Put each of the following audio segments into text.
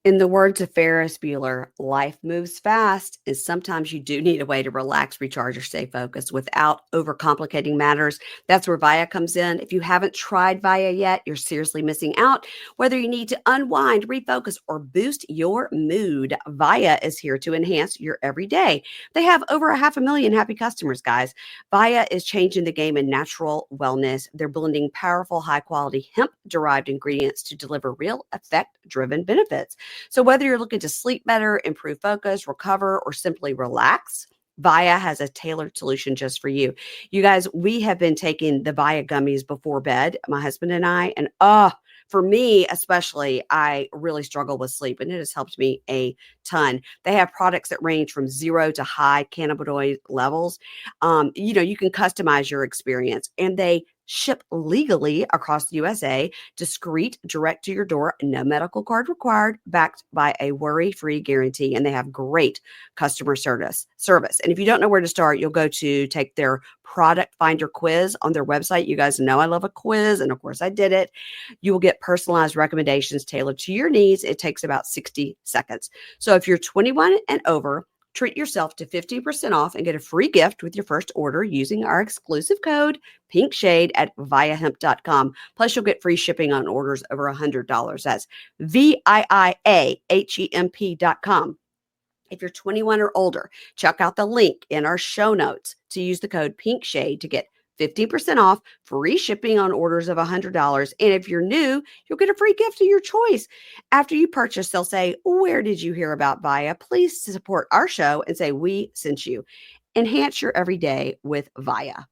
In the words of Ferris Bueller, life moves fast, and sometimes you do need a way to relax, recharge, or stay focused without overcomplicating matters. That's where Via comes in. If you haven't tried Via yet, you're seriously missing out. Whether you need to unwind, refocus, or boost your mood, Via is here to enhance your everyday. They have over 500,000 happy customers, guys. Via is changing the game in natural wellness. They're blending powerful, high quality hemp derived ingredients to deliver real effect driven benefits. So whether you're looking to sleep better, improve focus, recover, or simply relax, Via has a tailored solution just for you. You guys, we have been taking the Via gummies before bed, my husband and I, and for me, especially, I really struggle with sleep, and it has helped me a ton. They have products that range from 0 to high cannabinoid levels. You can customize your experience, and they ship legally across the USA, discreet, direct to your door, no medical card required, backed by a worry-free guarantee, and they have great customer service. And if you don't know where to start, you'll go to take their product finder quiz on their website. You guys know I love a quiz, and of course I did it. You will get personalized recommendations tailored to your needs. It takes about 60 seconds. So if you're 21 and over, treat yourself to 50% off and get a free gift with your first order using our exclusive code PINKSHADE at viahemp.com. Plus, you'll get free shipping on orders over $100. That's VIIAHEMP.com. If you're 21 or older, check out the link in our show notes to use the code PINKSHADE to get 50% off, free shipping on orders of $100. And if you're new, you'll get a free gift of your choice. After you purchase, they'll say, "Where did you hear about Via? Please support our show," and say, "We sent you." Enhance your everyday with Via.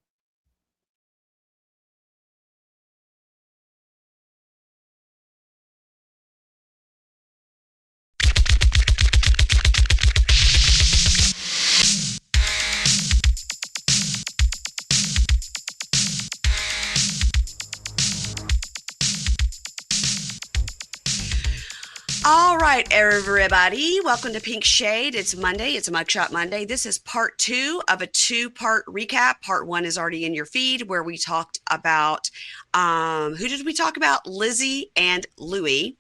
All right, everybody. Welcome to Pink Shade. It's Monday. It's Mugshot Monday. This is part 2 of a 2-part recap. Part 1 is already in your feed where we talked about, who did we talk about? Lizzie and Louie.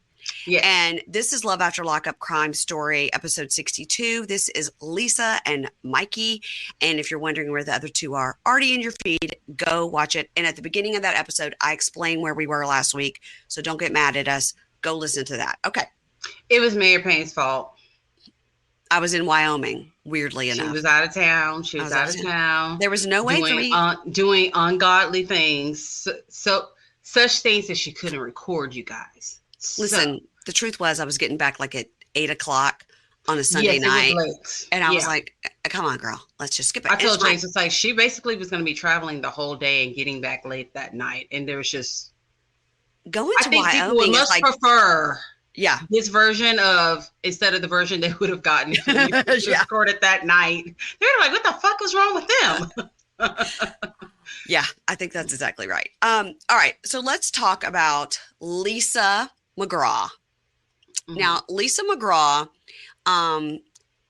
Yes. And this is Love After Lockup Crime Story, episode 62. This is Lisa and Mikey. And if you're wondering where the other two are, already in your feed, go watch it. And at the beginning of that episode, I explained where we were last week. So don't get mad at us. Go listen to that. Okay. It was Mayor Payne's fault. I was in Wyoming, weirdly enough. She was out of town. She was out of town. There was no way for me. Doing ungodly things. So such things that she couldn't record, you guys. Listen, the truth was I was getting back like at 8 o'clock on a Sunday night. It was late. And I was like, come on, girl. Let's just skip it. I told James, it's like she basically was going to be traveling the whole day and getting back late that night. And there was just... Going to Wyoming. People would much prefer... Yeah. This version of, instead of the version they would have gotten if they recorded that night. They're like, what the fuck was wrong with them? Yeah, I think that's exactly right. All right. So let's talk about Lisa McGraw. Mm-hmm. Now, Lisa McGraw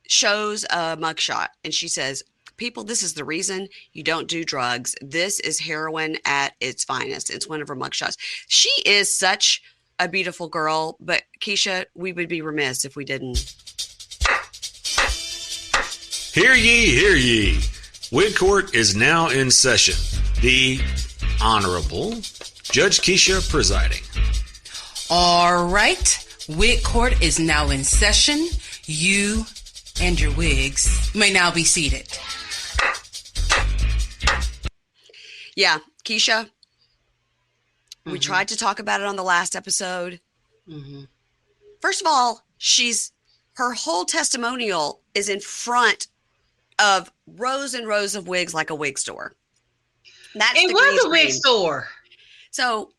shows a mugshot and she says, "People, this is the reason you don't do drugs. This is heroin at its finest." It's one of her mugshots. She is such a beautiful girl, but Keisha, we would be remiss if we didn't. Hear ye, hear ye. Wig Court is now in session. The Honorable Judge Keisha presiding. All right. Wig Court is now in session. You and your wigs may now be seated. Yeah, Keisha, we tried to talk about it on the last episode. Mm-hmm. First of all, her whole testimonial is in front of rows and rows of wigs like a wig store. It was a wig store. So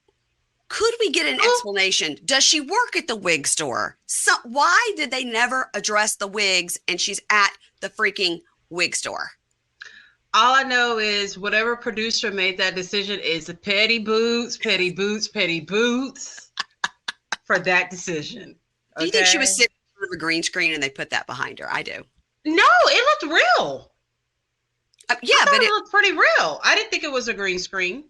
could we get an explanation? Does she work at the wig store? So why did they never address the wigs and she's at the freaking wig store? All I know is whatever producer made that decision is the petty boots for that decision. Okay? Do you think she was sitting in front of a green screen and they put that behind her? I do. No, it looked real. Yeah, but it looked pretty real. I didn't think it was a green screen.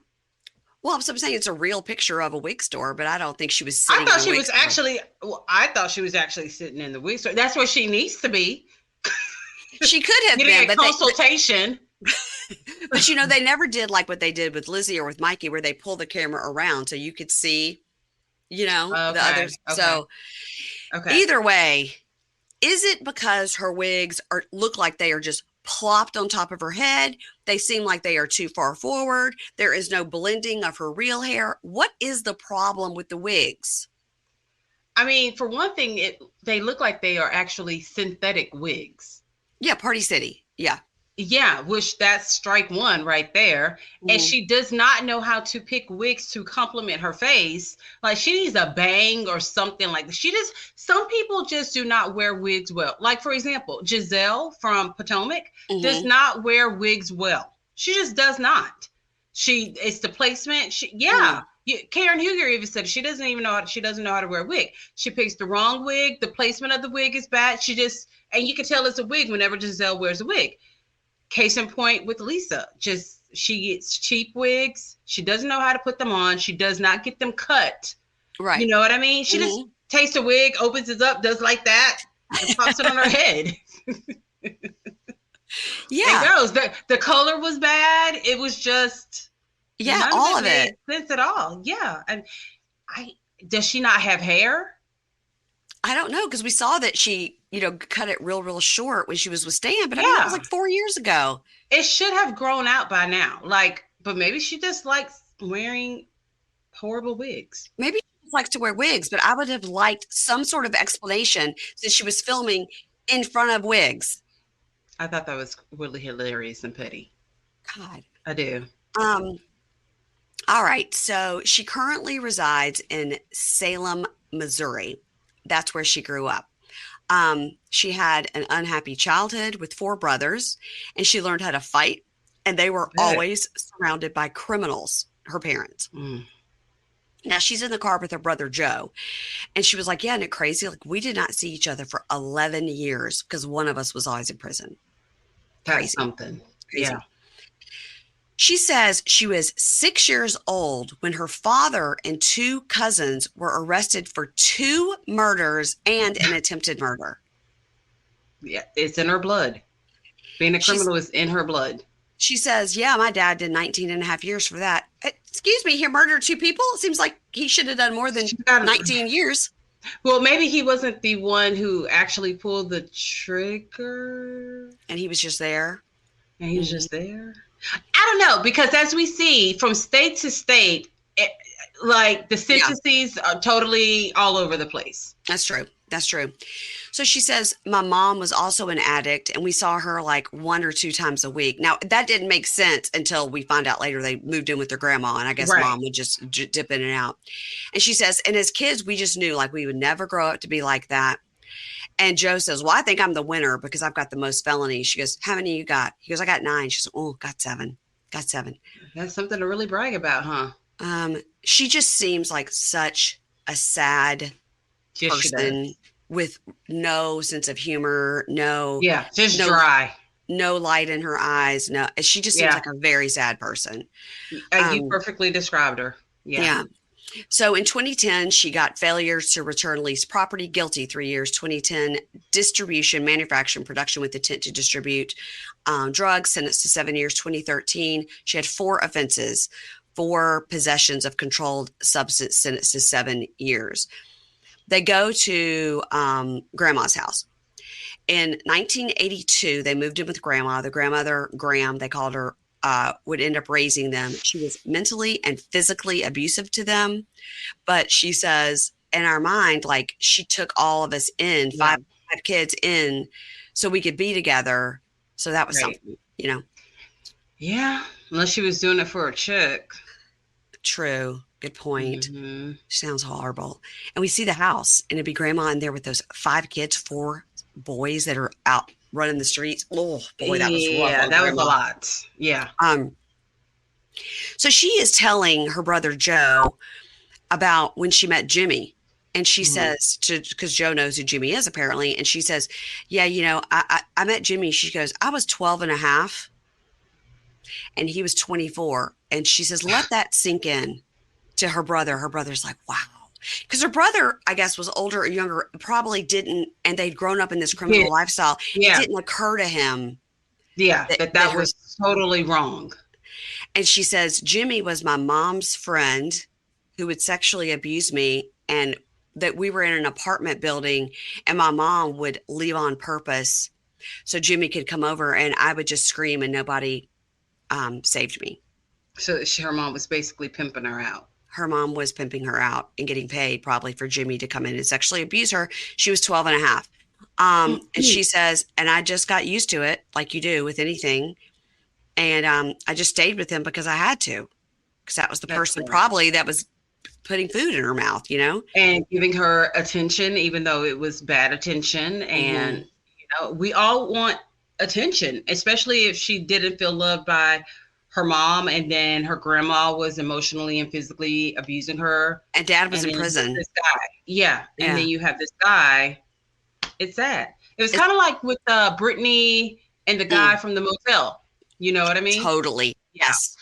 Well, I'm saying it's a real picture of a wig store, but I don't think she was I sitting thought in a she wig was store. actually. Well, I thought she was actually sitting in the wig store. That's where she needs to be. She could have Getting been, a but consultation. but they never did like what they did with Lizzie or with Mikey, where they pull the camera around so you could see, the others. Okay. So Okay. either way, is it because her wigs look like they are just plopped on top of her head? They seem like they are too far forward. There is no blending of her real hair. What is the problem with the wigs? I mean, for one thing, they look like they are actually synthetic wigs. Yeah, Party City. Yeah. Yeah, which that's strike one right there. And she does not know how to pick wigs to complement her face. Like she needs a bang or something like that. Some people just do not wear wigs well. Like for example, Giselle from Potomac does not wear wigs well. She just does not. It's the placement. Karen Huger even said she doesn't know how to wear a wig. She picks the wrong wig. The placement of the wig is bad. And you can tell it's a wig whenever Giselle wears a wig. Case in point with Lisa, she gets cheap wigs. She doesn't know how to put them on. She does not get them cut. Right. You know what I mean? She just takes a wig, opens it up, does like that, and pops it on her head. Yeah. And goes. The color was bad. It was just all of made it. Sense at all. Yeah. And does she not have hair? I don't know, because we saw that she, cut it real short when she was with Stan, but I mean, that was like 4 years ago. It should have grown out by now. But maybe she just likes wearing horrible wigs. Maybe she likes to wear wigs, but I would have liked some sort of explanation since she was filming in front of wigs. I thought that was really hilarious and petty. God. I do. All right. So she currently resides in Salem, Missouri. That's where she grew up. She had an unhappy childhood with 4 brothers, and she learned how to fight, and they were always surrounded by criminals, her parents. Now she's in the car with her brother Joe, and she was like, yeah, isn't it crazy? Like, we did not see each other for 11 years because one of us was always in prison. That's something. Crazy. Yeah. She says she was 6 years old when her father and 2 cousins were arrested for 2 murders and an attempted murder. Yeah, it's in her blood. Being a criminal is in her blood. She says, yeah, my dad did 19 and a half years for that. Excuse me, he murdered 2 people? It seems like he should have done more than 19 years. Well, maybe he wasn't the one who actually pulled the trigger. And he was just there. And he was just there. I don't know, because as we see from state to state, the sentences are totally all over the place. That's true. So she says, my mom was also an addict, and we saw her like 1 or 2 times a week. Now, that didn't make sense until we found out later they moved in with their grandma, and I guess mom would just dip in and out. And she says, and as kids, we just knew like we would never grow up to be like that. And Joe says, well, I think I'm the winner because I've got the most felonies. She goes, how many you got? He goes, I got 9. She says, oh, got 7. That's something to really brag about, huh? She just seems like such a sad person with no sense of humor. Just dry. No light in her eyes. No, she just seems like a very sad person. You perfectly described her. Yeah. So in 2010, she got failure to return leased property, guilty 3 years. 2010, distribution, manufacturing, production with intent to distribute drugs, sentenced to 7 years. 2013, she had 4 offenses, 4 possessions of controlled substance, sentenced to 7 years. They go to grandma's house. In 1982, they moved in with grandma. The grandmother, Graham, they called her, would end up raising them. She was mentally and physically abusive to them. But she says, in our mind, like she took all of us in, 5 kids in, so we could be together. So that was something, Yeah, unless she was doing it for a check. True. Good point. Sounds horrible. And we see the house, and it'd be grandma in there with those 5 kids, 4 boys that are out running the streets. Oh boy, that was rough. Yeah, that was a lot. Yeah. So she is telling her brother Joe about when she met Jimmy, and she says because Joe knows who Jimmy is apparently, and she says, yeah, I met Jimmy. She goes, I was 12 and a half, and he was 24. And she says, let that sink in to her brother. Her brother's like, wow. Because her brother, I guess, was older or younger, probably didn't, and they'd grown up in this criminal lifestyle. Yeah. It didn't occur to him. Yeah, that was totally wrong. And she says, Jimmy was my mom's friend who would sexually abuse me, and that we were in an apartment building, and my mom would leave on purpose so Jimmy could come over, and I would just scream, and nobody saved me. So her mom was basically pimping her out. Her mom was pimping her out and getting paid probably for Jimmy to come in and sexually abuse her. She was 12 and a half. And she says, and I just got used to it, like you do with anything. And I just stayed with him because I had to, because that was the person probably that was putting food in her mouth, you know? And giving her attention, even though it was bad attention. And, you know, we all want attention, especially if she didn't feel loved by her mom, and then her grandma was emotionally and physically abusing her. And dad was in prison. This guy. Yeah. And then you have this guy. It's sad. It was kind of like with Brittany and the guy from the motel. You know what I mean? Totally. Yes.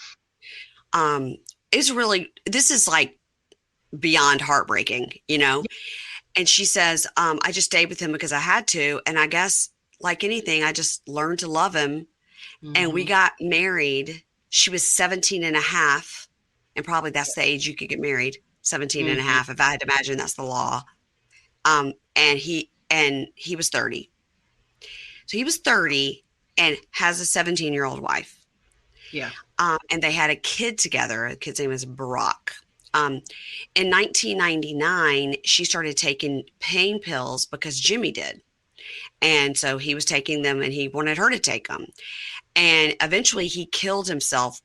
It's really, this is like beyond heartbreaking, you know? And she says, I just stayed with him because I had to. And I guess like anything, I just learned to love him. And we got married. She was 17 and a half. And probably that's the age you could get married. 17 and a half. If I had to imagine, that's the law. And he was 30. So he was 30 and has a 17-year-old wife. Yeah. And they had a kid together. The kid's name was Brock. In 1999, she started taking pain pills because Jimmy did. And so he was taking them and he wanted her to take them. And eventually he killed himself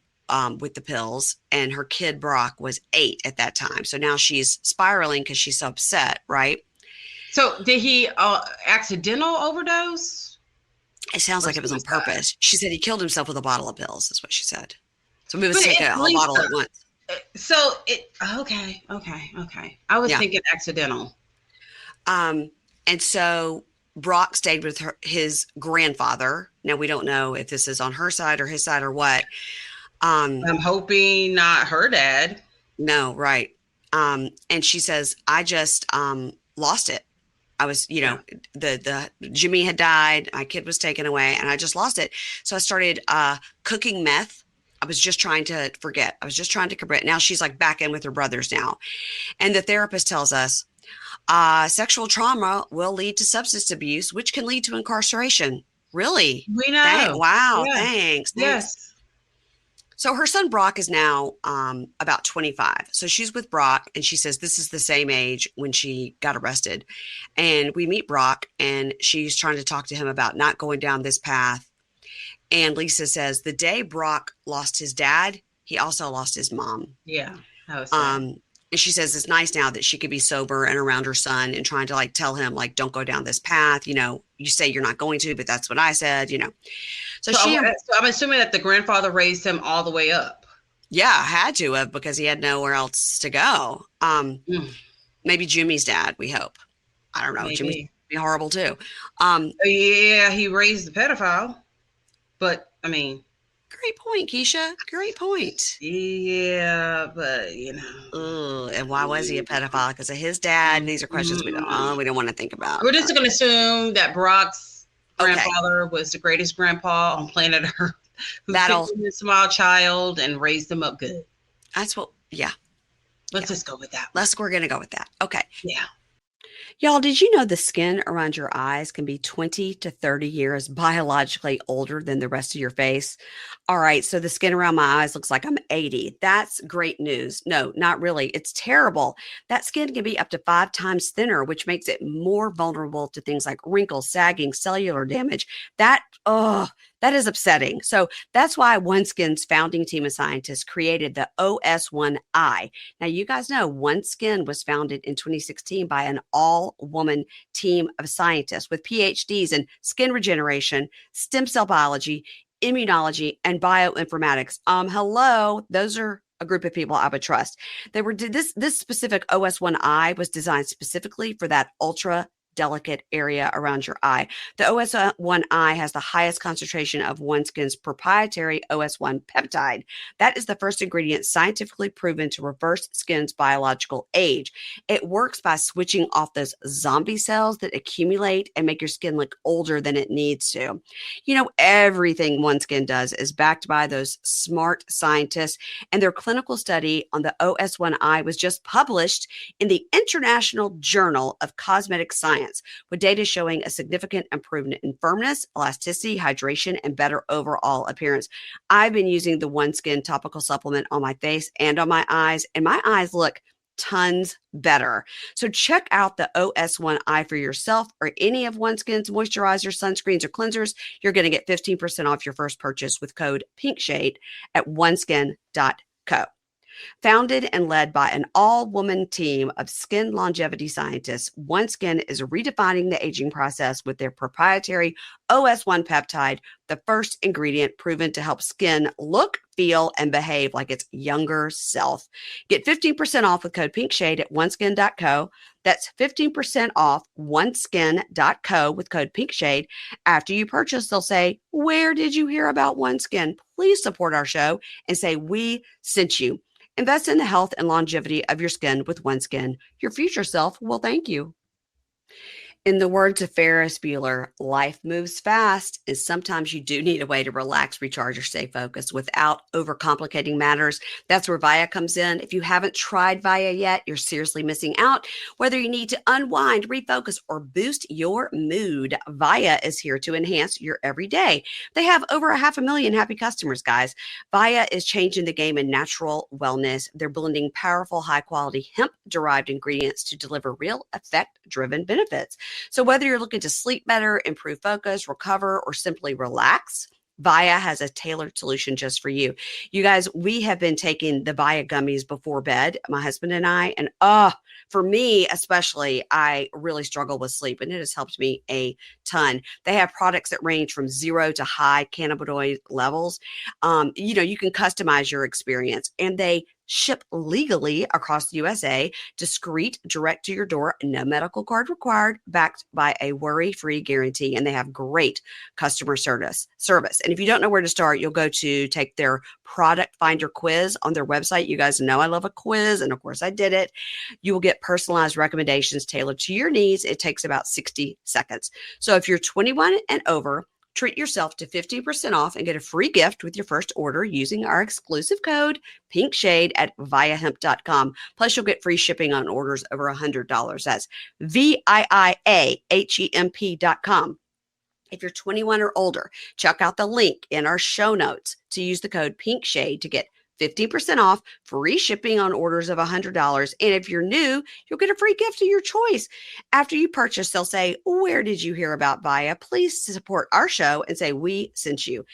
with the pills. And her kid, Brock, was 8 at that time. So now she's spiraling because she's so upset, right? So did he accidental overdose? It sounds like it was on purpose. She said he killed himself with a bottle of pills, is what she said. So we would take a whole bottle at once. So okay. I was thinking accidental. And so Brock stayed with his grandfather. Now we don't know if this is on her side or his side or what. I'm hoping not her dad. No, right. And she says, I just lost it. I was, you know, the Jimmy had died. My kid was taken away and I just lost it. So I started cooking meth. I was just trying to forget. I was just trying to forget. Now she's like back in with her brothers now. And the therapist tells us sexual trauma will lead to substance abuse, which can lead to incarceration. Really? We know. Wow. Yeah. Thanks. Yes. So her son Brock is now about 25. So she's with Brock and she says this is the same age when she got arrested. And we meet Brock and she's trying to talk to him about not going down this path. And Lisa says the day Brock lost his dad, he also lost his mom. Yeah. And she says it's nice now that she could be sober and around her son and trying to like tell him like, don't go down this path. You know, you say you're not going to, but that's what I said, you know. So I'm assuming that the grandfather raised him all the way up. Yeah, had to have because he had nowhere else to go. Maybe Jimmy's dad, we hope. I don't know. Maybe. Jimmy's be horrible too. Yeah, he raised the pedophile. But I mean, great point, Keisha. Great point. Yeah, but you know. And why was he a pedophile? Because of his dad. These are questions we don't want to think about. We're just going to assume that Brock's grandfather was the greatest grandpa on planet Earth, who took him a small child and raised him up good. That's what. Yeah. Let's just go with that. We're going to go with that. Okay. Yeah. Y'all, did you know the skin around your eyes can be 20 to 30 years biologically older than the rest of your face? All right, so the skin around my eyes looks like I'm 80. That's great news. No, not really. It's terrible. That skin can be up to 5 times thinner, which makes it more vulnerable to things like wrinkles, sagging, cellular damage. That is upsetting. So that's why OneSkin's founding team of scientists created the OS1I. Now, you guys know OneSkin was founded in 2016 by an all-woman team of scientists with PhDs in skin regeneration, stem cell biology, immunology, and bioinformatics. Hello, those are a group of people I would trust. This specific OS1I was designed specifically for that ultra delicate area around your eye. The OS1I has the highest concentration of OneSkin's proprietary OS1 peptide. That is the first ingredient scientifically proven to reverse skin's biological age. It works by switching off those zombie cells that accumulate and make your skin look older than it needs to. You know, everything OneSkin does is backed by those smart scientists, and their clinical study on the OS1I was just published in the International Journal of Cosmetic Science, with data showing a significant improvement in firmness, elasticity, hydration, and better overall appearance. I've been using the OneSkin topical supplement on my face and on my eyes, and my eyes look tons better. So check out the OS1I for yourself or any of OneSkin's moisturizers, sunscreens, or cleansers. You're going to get 15% off your first purchase with code PINKSHADE at oneskin.co. Founded and led by an all-woman team of skin longevity scientists, OneSkin is redefining the aging process with their proprietary OS1 peptide, the first ingredient proven to help skin look, feel, and behave like its younger self. Get 15% off with code PINKSHADE at oneskin.co. That's 15% off oneskin.co with code PINKSHADE. After you purchase, they'll say, "Where did you hear about OneSkin?" Please support our show and say, "We sent you." Invest in the health and longevity of your skin with OneSkin. Your future self will thank you. In the words of Ferris Bueller, life moves fast, and sometimes you do need a way to relax, recharge, or stay focused without overcomplicating matters. That's where Via comes in. If you haven't tried Via yet, you're seriously missing out. Whether you need to unwind, refocus, or boost your mood, Via is here to enhance your everyday. They have over 500,000 happy customers, guys. Via is changing the game in natural wellness. They're blending powerful, high-quality hemp-derived ingredients to deliver real effect-driven benefits. So whether you're looking to sleep better, improve focus, recover, or simply relax, Via has a tailored solution just for you. You guys, we have been taking the Via gummies before bed, my husband and I, and for me especially, I really struggle with sleep, and it has helped me a ton. They have products that range from 0 to high cannabinoid levels. You can customize your experience, and they ship legally across the USA, discreet, direct to your door, no medical card required, backed by a worry-free guarantee, and they have great customer service. And if you don't know where to start, you'll go to take their product finder quiz on their website. You guys know I love a quiz, and of course I did it. You will get personalized recommendations tailored to your needs. It takes about 60 seconds. So if you're 21 and over, treat yourself to 15% off and get a free gift with your first order using our exclusive code PINKSHADE at viahemp.com. Plus, you'll get free shipping on orders over $100. That's VIIAHEMP.com. If you're 21 or older, check out the link in our show notes to use the code PINKSHADE to get 15% off, free shipping on orders of $100. And if you're new, you'll get a free gift of your choice. After you purchase, they'll say, "Where did you hear about Via?" Please support our show and say, "We sent you."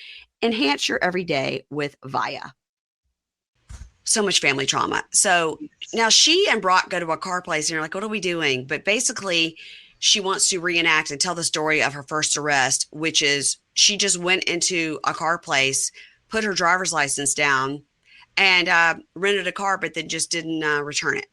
Enhance your everyday with Via. So much family trauma. So now she and Brock go to a car place, and you're like, "What are we doing?" But basically, she wants to reenact and tell the story of her first arrest, which is she just went into a car place, put her driver's license down, and rented a car, but then just didn't return it.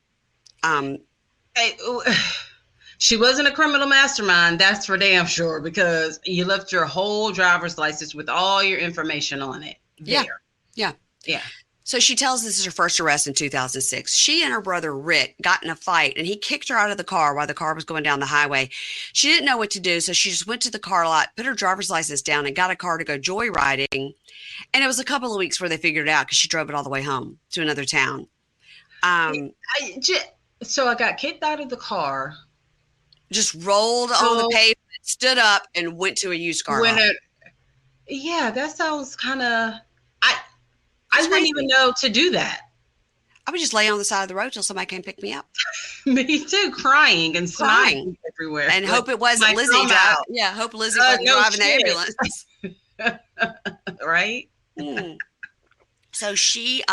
She wasn't a criminal mastermind, that's for damn sure, because you left your whole driver's license with all your information on it there. Yeah. So she tells this is her first arrest in 2006. She and her brother Rick got in a fight, and he kicked her out of the car while the car was going down the highway. She didn't know what to do, so she just went to the car lot, put her driver's license down, and got a car to go joyriding. And it was a couple of weeks before they figured it out because she drove it all the way home to another town. So I got kicked out of the car. Just rolled on the pavement, stood up, and went to a used car lot. Yeah, that sounds kind of... I wouldn't even know to do that. I would just lay on the side of the road till somebody came pick me up. Me too, crying and smiling everywhere. And hope it wasn't Lizzie driving. Yeah, hope Lizzie wasn't driving the ambulance. Right? So she,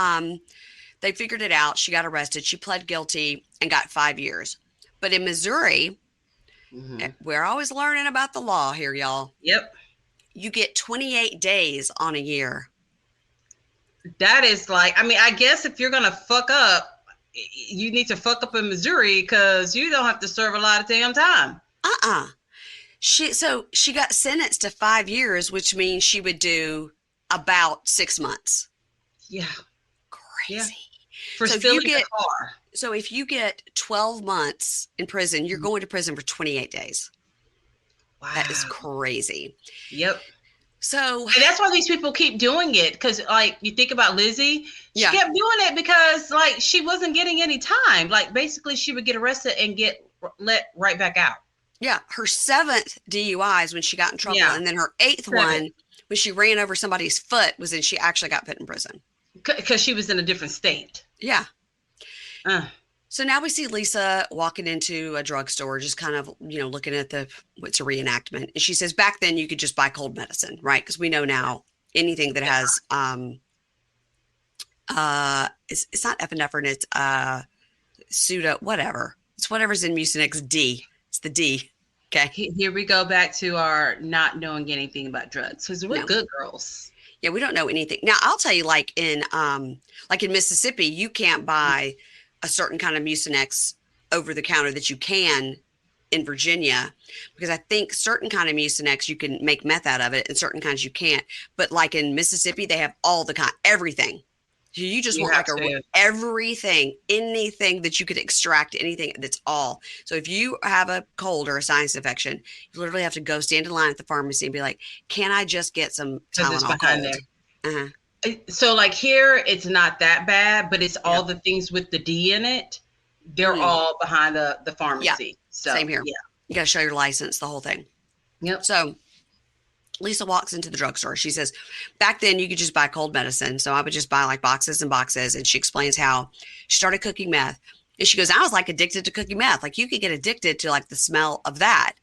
they figured it out. She got arrested. She pled guilty and got 5 years. But in Missouri, we're always learning about the law here, y'all. Yep. You get 28 days on a year. That is like, I mean, I guess if you're going to fuck up, you need to fuck up in Missouri because you don't have to serve a lot of damn time. She got sentenced to 5 years, which means she would do about 6 months. Yeah. Crazy. Yeah. For stealing the car. So if you get 12 months in prison, you're going to prison for 28 days. Wow. That is crazy. Yep. So and that's why these people keep doing it, because like you think about Lizzie, she kept doing it because like she wasn't getting any time. Like basically she would get arrested and get let right back out. Yeah, her 7th DUI is when she got in trouble, and then her 8th one when she ran over somebody's foot was when she actually got put in prison because she was in a different state. Yeah. So now we see Lisa walking into a drugstore, just kind of, looking at what's a reenactment. And she says, back then you could just buy cold medicine, right? Because we know now anything that has, it's not epinephrine, it's pseudo, whatever. It's whatever's in Mucinex D. It's the D. Okay. Here we go back to our not knowing anything about drugs, because we're good girls. Yeah, we don't know anything. Now, I'll tell you, like in Mississippi, you can't buy a certain kind of Mucinex over the counter that you can in Virginia, because I think certain kind of Mucinex you can make meth out of it and certain kinds you can't. But like in Mississippi, they have all the everything. You just want like everything, anything that you could extract, anything that's all. So if you have a cold or a sinus infection, you literally have to go stand in line at the pharmacy and be like, can I just get some Tylenol cold? So like here, it's not that bad, but it's all the things with the D in it. They're all behind the pharmacy. Yeah. So, same here. Yeah. You got to show your license, the whole thing. Yep. So Lisa walks into the drugstore. She says, back then you could just buy cold medicine. So I would just buy like boxes and boxes. And she explains how she started cooking meth. And she goes, I was like addicted to cooking meth. Like you could get addicted to like the smell of that.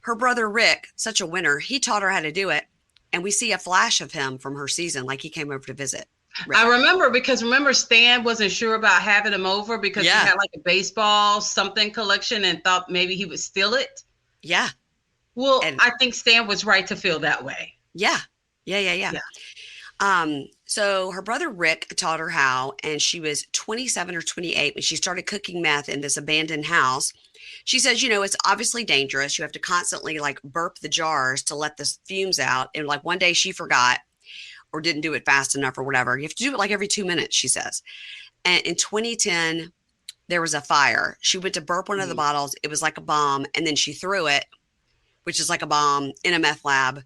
Her brother, Rick, such a winner, he taught her how to do it. And we see a flash of him from her season. Like he came over to visit. Rick. I remember because Stan wasn't sure about having him over because he had like a baseball something collection and thought maybe he would steal it. Yeah. Well, I think Stan was right to feel that way. Yeah. So her brother Rick taught her how, and she was 27 or 28 when she started cooking meth in this abandoned house. She says, it's obviously dangerous. You have to constantly like burp the jars to let the fumes out. And like one day she forgot or didn't do it fast enough or whatever. You have to do it like every 2 minutes, she says. And in 2010, there was a fire. She went to burp one of the bottles. It was like a bomb. And then she threw it, which is like a bomb, in a meth lab,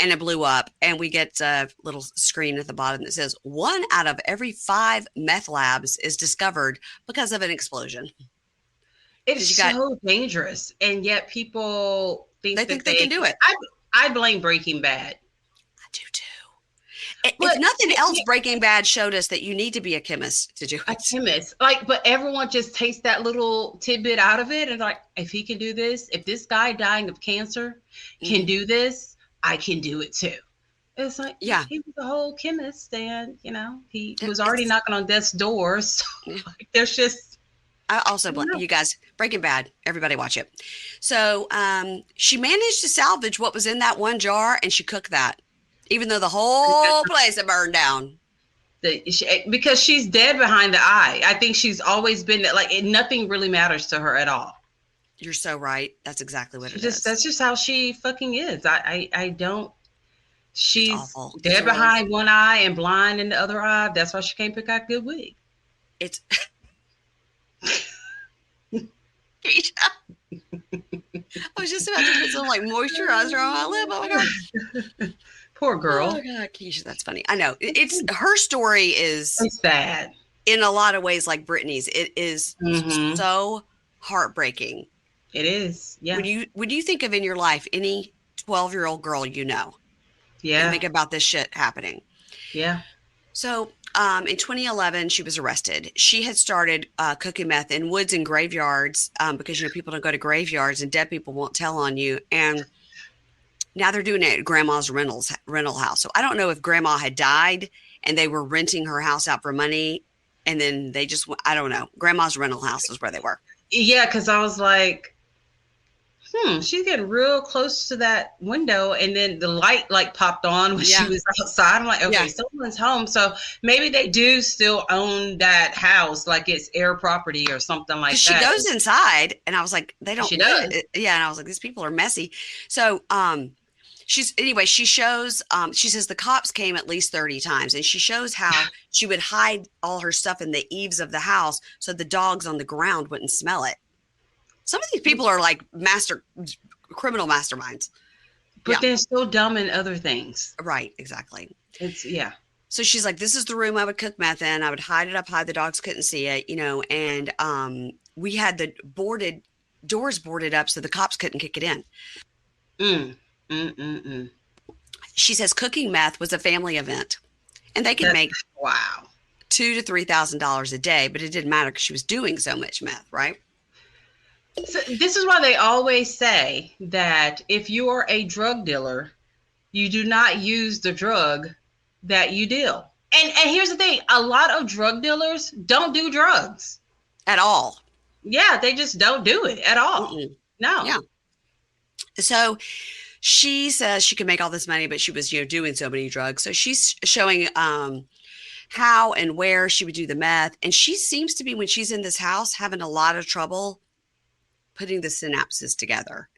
and it blew up. And we get a little screen at the bottom that says 1 out of every 5 meth labs is discovered because of an explosion. It's so dangerous. And yet people think they can do it. I blame Breaking Bad. I do too. If nothing else, Breaking Bad showed us that you need to be a chemist to do it. A chemist. But everyone just takes that little tidbit out of it and like, if he can do this, if this guy dying of cancer can do this, I can do it too. It's like, he was a whole chemist and, he was already knocking on death's doors. So like, there's just... I also blame you guys. Breaking Bad. Everybody watch it. So she managed to salvage what was in that one jar, and she cooked that, even though the whole place had burned down. Because she's dead behind the eye. I think she's always been like nothing really matters to her at all. You're so right. That's exactly what it is. That's just how she fucking is. I don't. She's dead it's behind one eye and blind in the other eye. That's why she can't pick out good wig. It's. I was just about to put some like moisturizer on my lip. Oh my god. Poor girl. Oh god, Keisha, that's funny. I know. It's her story is sad in a lot of ways, like Brittany's. It is so heartbreaking. It is. Yeah. When you think of in your life any 12-year-old girl and think about this shit happening. Yeah. So in 2011, she was arrested. She had started cooking meth in woods and graveyards because, people don't go to graveyards and dead people won't tell on you. And now they're doing it at Grandma's rental house. So I don't know if Grandma had died and they were renting her house out for money. And then they just, I don't know. Grandma's rental house is where they were. Yeah, because I was like, she's getting real close to that window, and then the light like popped on when she was outside. I'm like, okay, someone's home. So maybe they do still own that house, like it's air property or something like that. She goes inside, and I was like, they don't. She does. Yeah, and I was like, these people are messy. So, she shows, she says the cops came at least 30 times, and she shows how she would hide all her stuff in the eaves of the house so the dogs on the ground wouldn't smell it. Some of these people are like criminal masterminds. But they're so dumb in other things. Right, exactly. So she's like, this is the room I would cook meth in. I would hide it up high. The dogs couldn't see it, and we had the doors boarded up so the cops couldn't kick it in. She says cooking meth was a family event, and they could make $2,000 to $3,000 a day, but it didn't matter because she was doing so much meth, right? So this is why they always say that if you are a drug dealer, you do not use the drug that you deal. And here's the thing, a lot of drug dealers don't do drugs at all. Yeah, they just don't do it at all. No. Yeah. So she says she could make all this money, but she was, doing so many drugs. So she's showing how and where she would do the meth. And she seems to be, when she's in this house, having a lot of trouble putting the synapses together.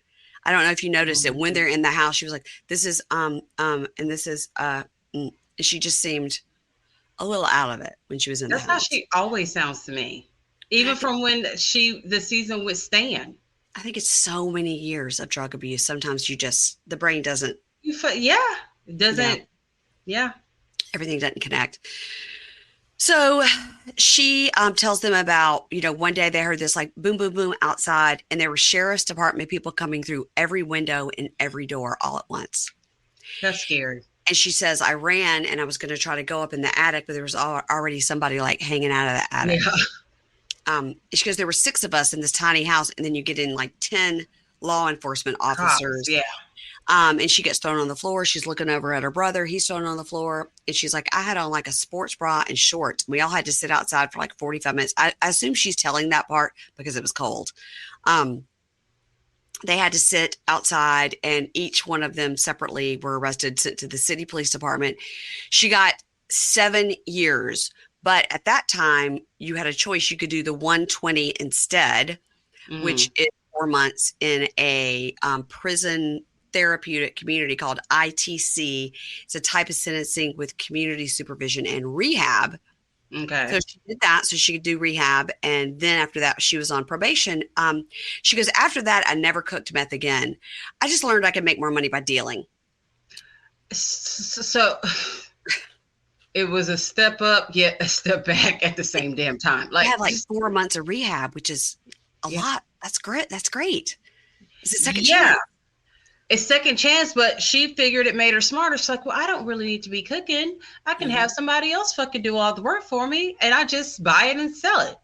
I don't know if you noticed it when they're in the house. She was like, this is and this is and she just seemed a little out of it when she was in the house. That's how she always sounds to me. Even from when the season with Stan. I think it's so many years of drug abuse. Sometimes the brain doesn't. It doesn't. Yeah. Everything doesn't connect. So she tells them about, one day they heard this like boom, boom, boom outside, and there were sheriff's department people coming through every window and every door all at once. That's scary. And she says, I ran and I was going to try to go up in the attic, but there was already somebody like hanging out of the attic. Yeah. She goes, there were 6 of us in this tiny house, and then you get in like 10 law enforcement officers. Yeah. And she gets thrown on the floor. She's looking over at her brother. He's thrown on the floor. And she's like, I had on like a sports bra and shorts. We all had to sit outside for like 45 minutes. I assume she's telling that part because it was cold. They had to sit outside, and each one of them separately were arrested, sent to the city police department. She got 7 years. But at that time, you had a choice. You could do the 120 instead, which is 4 months in a prison therapeutic community called ITC. It's a type of sentencing with community supervision and rehab. Okay. So she did that so she could do rehab. And then after that, she was on probation. She goes, after that, I never cooked meth again. I just learned I could make more money by dealing. So it was a step up, yet a step back at the same damn time. Like, I had like 4 months of rehab, which is a lot. That's great. That's great. Is it second chance? It's second chance, but she figured it made her smarter. She's like, well, I don't really need to be cooking. I can have somebody else fucking do all the work for me, and I just buy it and sell it.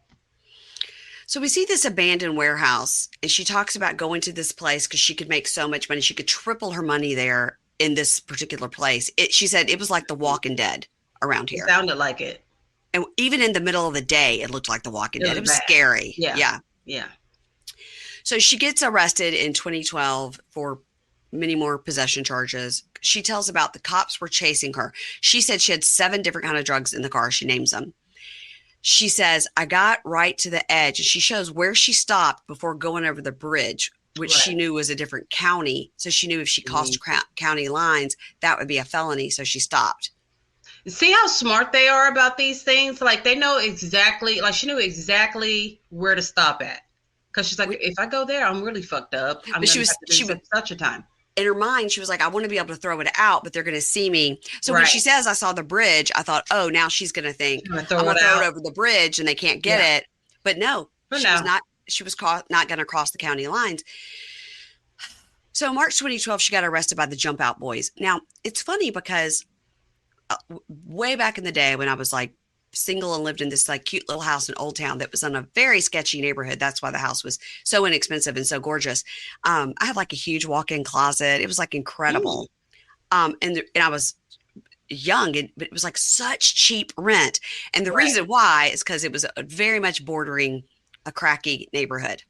So we see this abandoned warehouse, and she talks about going to this place because she could make so much money. She could triple her money there in this particular place. She said it was like The Walking Dead around here. It sounded like it. And even in the middle of the day, it looked like The Walking Dead. It was scary. Yeah. So she gets arrested in 2012 for many more possession charges. She tells about the cops were chasing her. She said she had 7 different kind of drugs in the car. She names them. She says, I got right to the edge. And she shows where she stopped before going over the bridge, which she knew was a different county. So she knew if she crossed county lines, that would be a felony. So she stopped. See how smart they are about these things? Like they know exactly, like she knew exactly where to stop at. Because she's like, if I go there, I'm really fucked up. I'm going to have to do such a time. In her mind, she was like, I want to be able to throw it out, but they're going to see me. So when she says, I saw the bridge, I thought, oh, now she's going to think I'm going to throw it over the bridge and they can't get it. But no, she was not going to cross the county lines. So March 2012, she got arrested by the Jump Out Boys. Now, it's funny because way back in the day when I was like single and lived in this like cute little house in Old Town that was in a very sketchy neighborhood. That's why the house was so inexpensive and so gorgeous. I had like a huge walk-in closet. It was like incredible. And I was young, but it was like such cheap rent. And the reason why is because it was very much bordering a cracky neighborhood.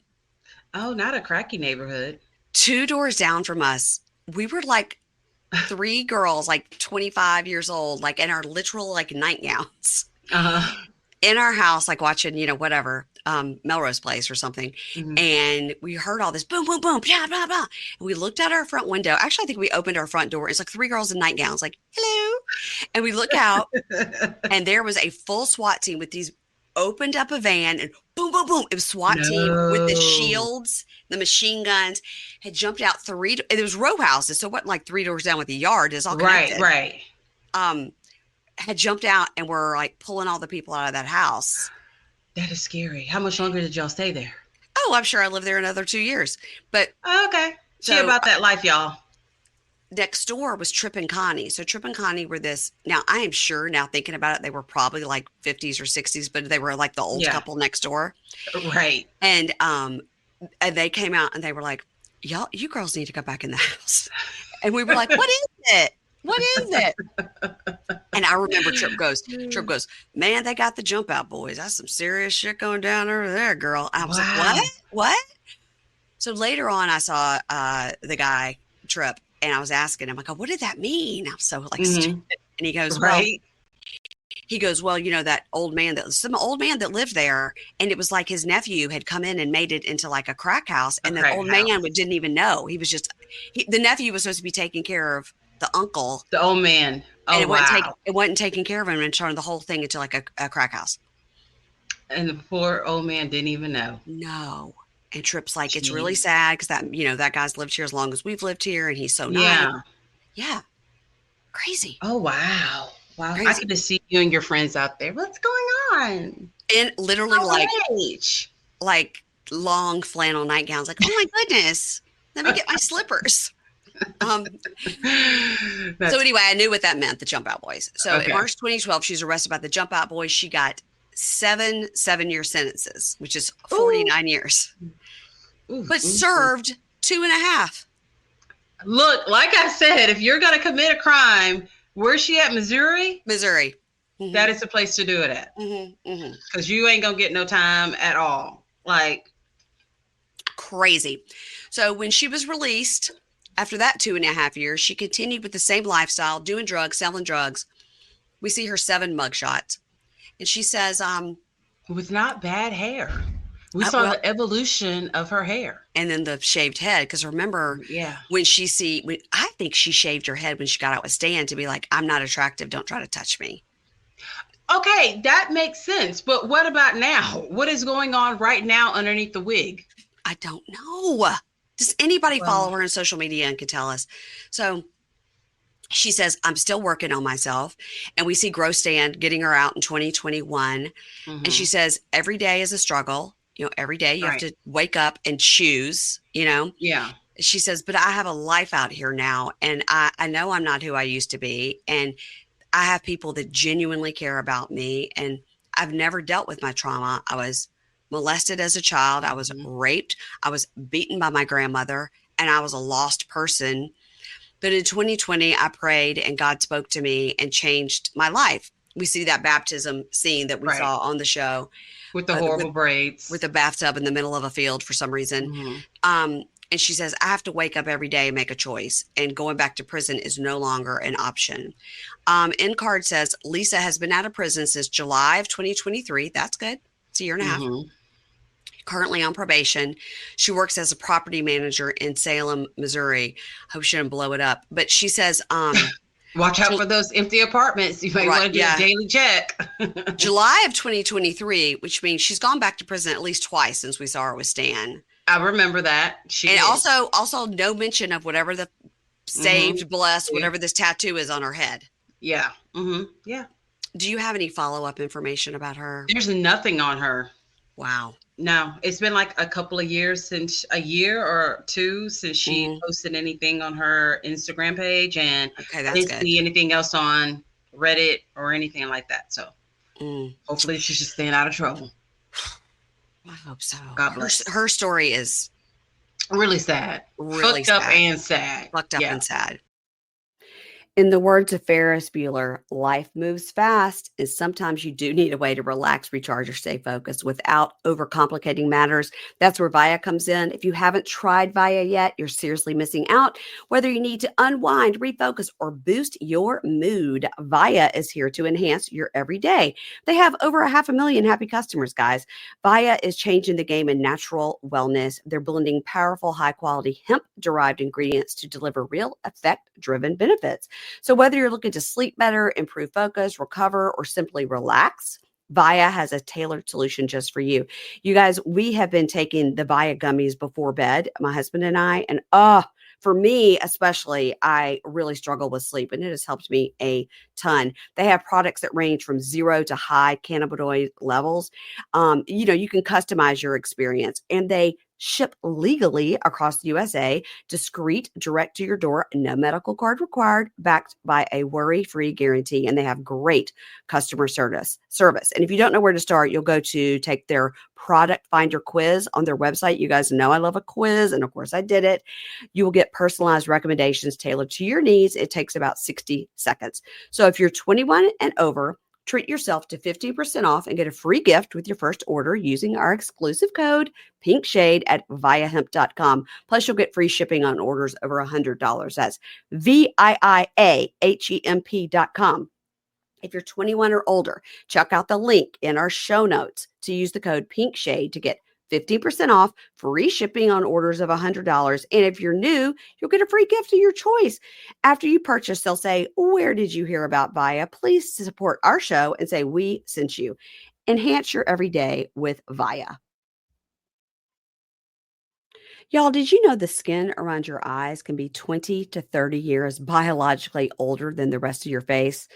Oh, not a cracky neighborhood. 2 doors down from us, we were like 3 girls, like 25 years old, like in our literal like nightgowns in our house, like watching, whatever, Melrose Place or something. Mhm. And we heard all this boom, boom, boom, blah, blah, blah. And we looked out our front window. Actually, I think we opened our front door. It's like 3 girls in nightgowns, like, hello. And we look out and there was a full SWAT team with these opened up a van and boom, boom, boom. It was SWAT team with the shields, the machine guns, had jumped out it was row houses. So what, like 3 doors down with the yard is all connected. Right. Had jumped out and were like pulling all the people out of that house. That is scary. How much longer did y'all stay there? Oh, I'm sure I lived there another 2 years. But okay. See about that life, y'all. Next door was Trip and Connie. So Trip and Connie were this. Now, I am sure now thinking about it, they were probably like 50s or 60s, but they were like the old couple next door. Right. And they came out and they were like, y'all, you girls need to go back in the house. And we were like, what is it? What is it? And I remember Trip goes, man, they got the jump out boys. That's some serious shit going down over there, girl. I was like, what? So later on, I saw the guy, Trip, and I was asking him, I go, what did that mean? I'm so like stupid. And he goes, well, that some old man that lived there, and it was like his nephew had come in and made it into like a crack house. And the old man didn't even know. He was just, the nephew was supposed to be taking care of the uncle. The old man. Oh, and it wasn't taking care of him and turned the whole thing into like a crack house. And the poor old man didn't even know. No. And Trip's like, it's really sad because that guy's lived here as long as we've lived here, and he's so nice. Yeah. Crazy. Oh, wow. Crazy. I could just see you and your friends out there. What's going on? And literally like long flannel nightgowns. Like, oh my goodness, let me get my slippers. So anyway, I knew what that meant, the jump out boys. So in March 2012, she's arrested by the jump out boys. She got 7 7-year sentences, which is 49 years. But served 2.5. Look, like I said, if you're going to commit a crime, where's she at? Missouri? Missouri. That is the place to do it at. Because you ain't going to get no time at all. Like, crazy. So when she was released, after that 2.5 years, she continued with the same lifestyle, doing drugs, selling drugs. We see her 7 mugshots. And she says, with not bad hair. We saw the evolution of her hair. And then the shaved head. Because remember, when I think she shaved her head when she got out with Stan to be like, I'm not attractive. Don't try to touch me. Okay, that makes sense. But what about now? What is going on right now underneath the wig? I don't know. Does anybody follow her on social media and can tell us? So she says, I'm still working on myself. And we see Grow Stan getting her out in 2021. And she says, every day is a struggle. Every day you have to wake up and choose, Yeah. She says, but I have a life out here now. And I know I'm not who I used to be. And I have people that genuinely care about me. And I've never dealt with my trauma. I was molested as a child. I was raped. I was beaten by my grandmother. And I was a lost person. But in 2020, I prayed and God spoke to me and changed my life. We see that baptism scene that we saw on the show. With the horrible braids. With a bathtub in the middle of a field for some reason. And she says, I have to wake up every day and make a choice. And going back to prison is no longer an option. End card says, Lisa has been out of prison since July of 2023. That's good. It's a year and a half. Currently on probation. She works as a property manager in Salem, Missouri. Hope she didn't blow it up. But she says, watch out for those empty apartments. You might want to do a daily check. July of 2023, which means she's gone back to prison at least twice since we saw her with Stan. I remember that. Also no mention of whatever the saved, blessed, whatever this tattoo is on her head. Yeah. Yeah. Do you have any follow-up information about her? There's nothing on her. Wow. No, it's been like a year or 2 since she posted anything on her Instagram page, and I didn't see anything else on Reddit or anything like that. So hopefully she's just staying out of trouble. I hope so. God bless. Her story is really sad. Really fucked up and sad. Fucked up and sad. In the words of Ferris Bueller, life moves fast, and sometimes you do need a way to relax, recharge, or stay focused without overcomplicating matters. That's where Via comes in. If you haven't tried Via yet, you're seriously missing out. Whether you need to unwind, refocus, or boost your mood, Via is here to enhance your everyday. They have over 500,000 happy customers, guys. Via is changing the game in natural wellness. They're blending powerful, high quality hemp derived ingredients to deliver real effect driven benefits. So, whether you're looking to sleep better, improve focus, recover, or simply relax, Via has a tailored solution just for you. You guys, we have been taking the Via gummies before bed, my husband and I, and for me, especially, I really struggle with sleep, and it has helped me a ton. They have products that range from 0 to high cannabinoid levels. You can customize your experience, and they ship legally across the USA, discreet, direct to your door, no medical card required, backed by a worry-free guarantee, and they have great customer service. And if you don't know where to start, you'll go to take their product finder quiz on their website. You guys know I love a quiz, and of course I did it. You will get personalized recommendations tailored to your needs. It takes about 60 seconds. So if you're 21 and over, treat yourself to 15% off and get a free gift with your first order using our exclusive code PINKSHADE at viahemp.com. Plus, you'll get free shipping on orders over $100. That's VIIAHEMP.com. If you're 21 or older, check out the link in our show notes to use the code PINKSHADE to get 15% off, free shipping on orders of $100. And if you're new, you'll get a free gift of your choice. After you purchase, they'll say, "Where did you hear about Via? Please support our show," and say, "We sent you." Enhance your everyday with Via. Y'all, did you know the skin around your eyes can be 20 to 30 years biologically older than the rest of your face?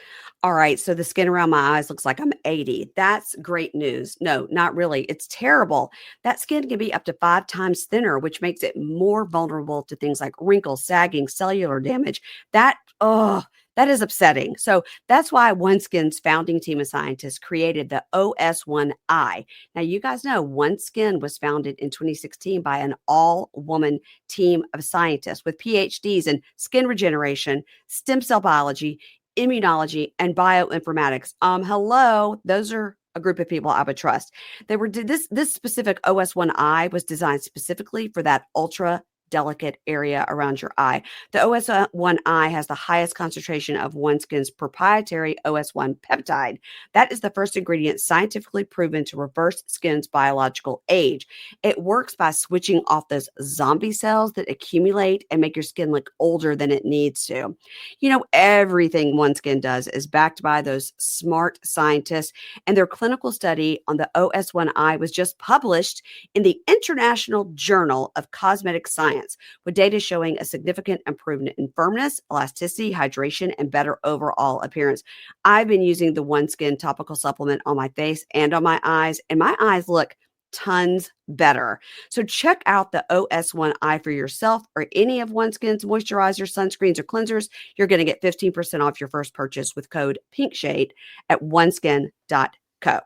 All right, so the skin around my eyes looks like I'm 80. That's great news. No, not really. It's terrible. That skin can be up to 5 times thinner, which makes it more vulnerable to things like wrinkles, sagging, cellular damage. That is upsetting. So that's why OneSkin's founding team of scientists created the OS1I. Now, you guys know OneSkin was founded in 2016 by an all-woman team of scientists with PhDs in skin regeneration, stem cell biology, immunology, and bioinformatics. Hello, those are a group of people I would trust. This specific OS1I was designed specifically for that ultra delicate area around your eye. The OS1I has the highest concentration of OneSkin's proprietary OS1 peptide. That is the first ingredient scientifically proven to reverse skin's biological age. It works by switching off those zombie cells that accumulate and make your skin look older than it needs to. You know, everything OneSkin does is backed by those smart scientists, and their clinical study on the OS1I was just published in the International Journal of Cosmetic Science, with data showing a significant improvement in firmness, elasticity, hydration, and better overall appearance. I've been using the OneSkin topical supplement on my face and on my eyes, and my eyes look tons better. So check out the OS1I for yourself or any of OneSkin's moisturizers, sunscreens, or cleansers. You're going to get 15% off your first purchase with code PINKSHADE at oneskin.co.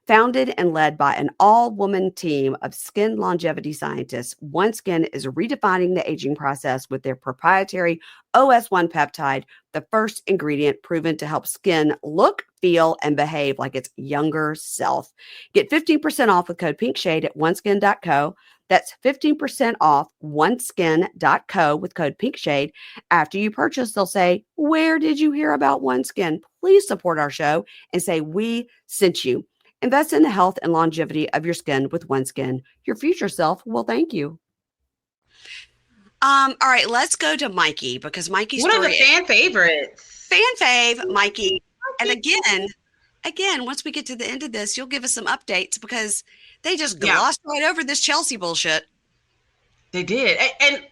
Founded and led by an all-woman team of skin longevity scientists, OneSkin is redefining the aging process with their proprietary OS1 peptide, the first ingredient proven to help skin look, feel, and behave like its younger self. Get 15% off with code PINKSHADE at oneskin.co. That's 15% off oneskin.co with code PINKSHADE. After you purchase, they'll say, "Where did you hear about OneSkin? Please support our show," and say, "We sent you." Invest in the health and longevity of your skin with OneSkin. Your future self will thank you. All right, let's go to Mikey because Mikey's one of the fan favorites. Fan fave, Mikey. And again, once we get to the end of this, you'll give us some updates because they just glossed right over this Chelsea bullshit. They did. And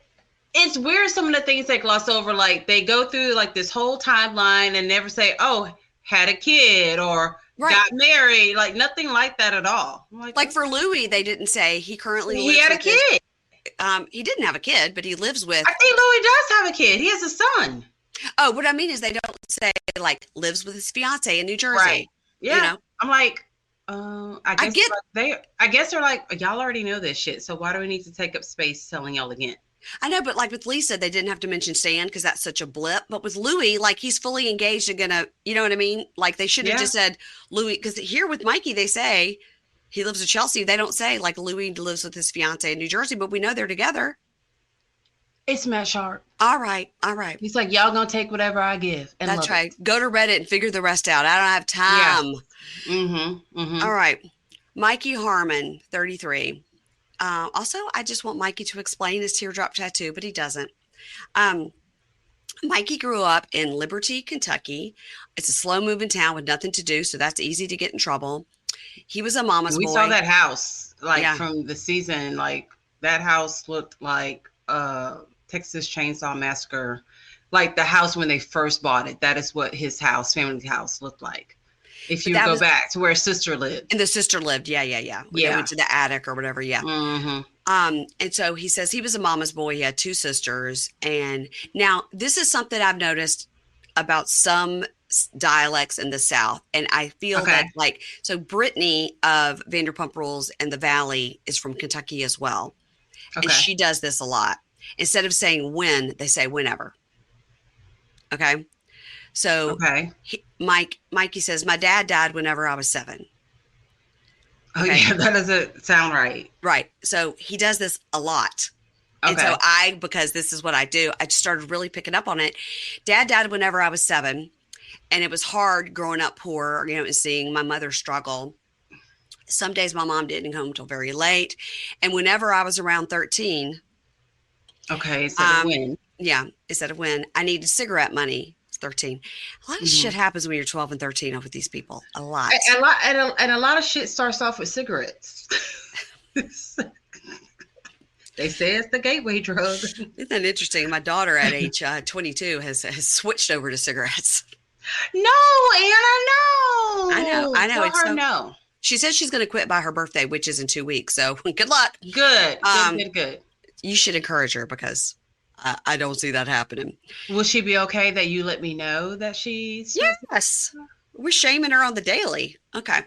it's weird some of the things they gloss over. Like they go through like this whole timeline and never say, "Oh, had a kid," or got married, like nothing like that at all. Like for Louis, they didn't say he had a kid. He didn't have a kid, but he lives with. I think Louis does have a kid. He has a son. Oh, what I mean is they don't say like lives with his fiance in New Jersey. Right. Yeah. You know? I'm like, I guess they're like, y'all already know this shit. So why do we need to take up space telling y'all again? I know, but like with Lisa, they didn't have to mention Stan because that's such a blip. But with Louis, like he's fully engaged and gonna, you know what I mean? Like they should have just said Louis, because here with Mikey, they say he lives with Chelsea. They don't say like Louis lives with his fiance in New Jersey, but we know they're together. It's Matt Sharp. All right. All right. He's like, y'all gonna take whatever I give. And that's right. It. Go to Reddit and figure the rest out. I don't have time. Yeah. All right. Mikey Harmon, 33. Also, I just want Mikey to explain his teardrop tattoo, but he doesn't. Mikey grew up in Liberty, Kentucky. It's a slow-moving town with nothing to do, so that's easy to get in trouble. He was a mama's boy. We saw that house, from the season. Like, that house looked like Texas Chainsaw Massacre. Like, the house when they first bought it. That is what his house, family house, looked like. If you go back to where his sister lived. And the sister lived. Yeah. They went to the attic or whatever. Yeah. Mm-hmm. And so he says he was a mama's boy. He had two sisters. And now this is something I've noticed about some dialects in the South. And I feel that so Brittany of Vanderpump Rules and the Valley is from Kentucky as well. Okay. And she does this a lot. Instead of saying when, they say whenever. Okay. So Mikey says, my dad died whenever I was 7. Oh, yeah, that doesn't sound right. Right. So he does this a lot. Okay. And so because this is what I do, I started really picking up on it. Dad died whenever I was 7. And it was hard growing up poor, and seeing my mother struggle. Some days my mom didn't come until very late. And whenever I was around 13. Okay, instead of when. Yeah, instead of when. I needed cigarette money. 13. A lot of shit happens when you're 12 and 13 with these people. A lot. And a lot of shit starts off with cigarettes. They say it's the gateway drug. Isn't that interesting? My daughter at age 22 has switched over to cigarettes. No, Anna, no. I know. Tell her no. She says she's going to quit by her birthday, which is in 2 weeks. So good luck. Good. You should encourage her because I don't see that happening. Will she be okay that you let me know that she's... Yes. We're shaming her on the daily. Okay.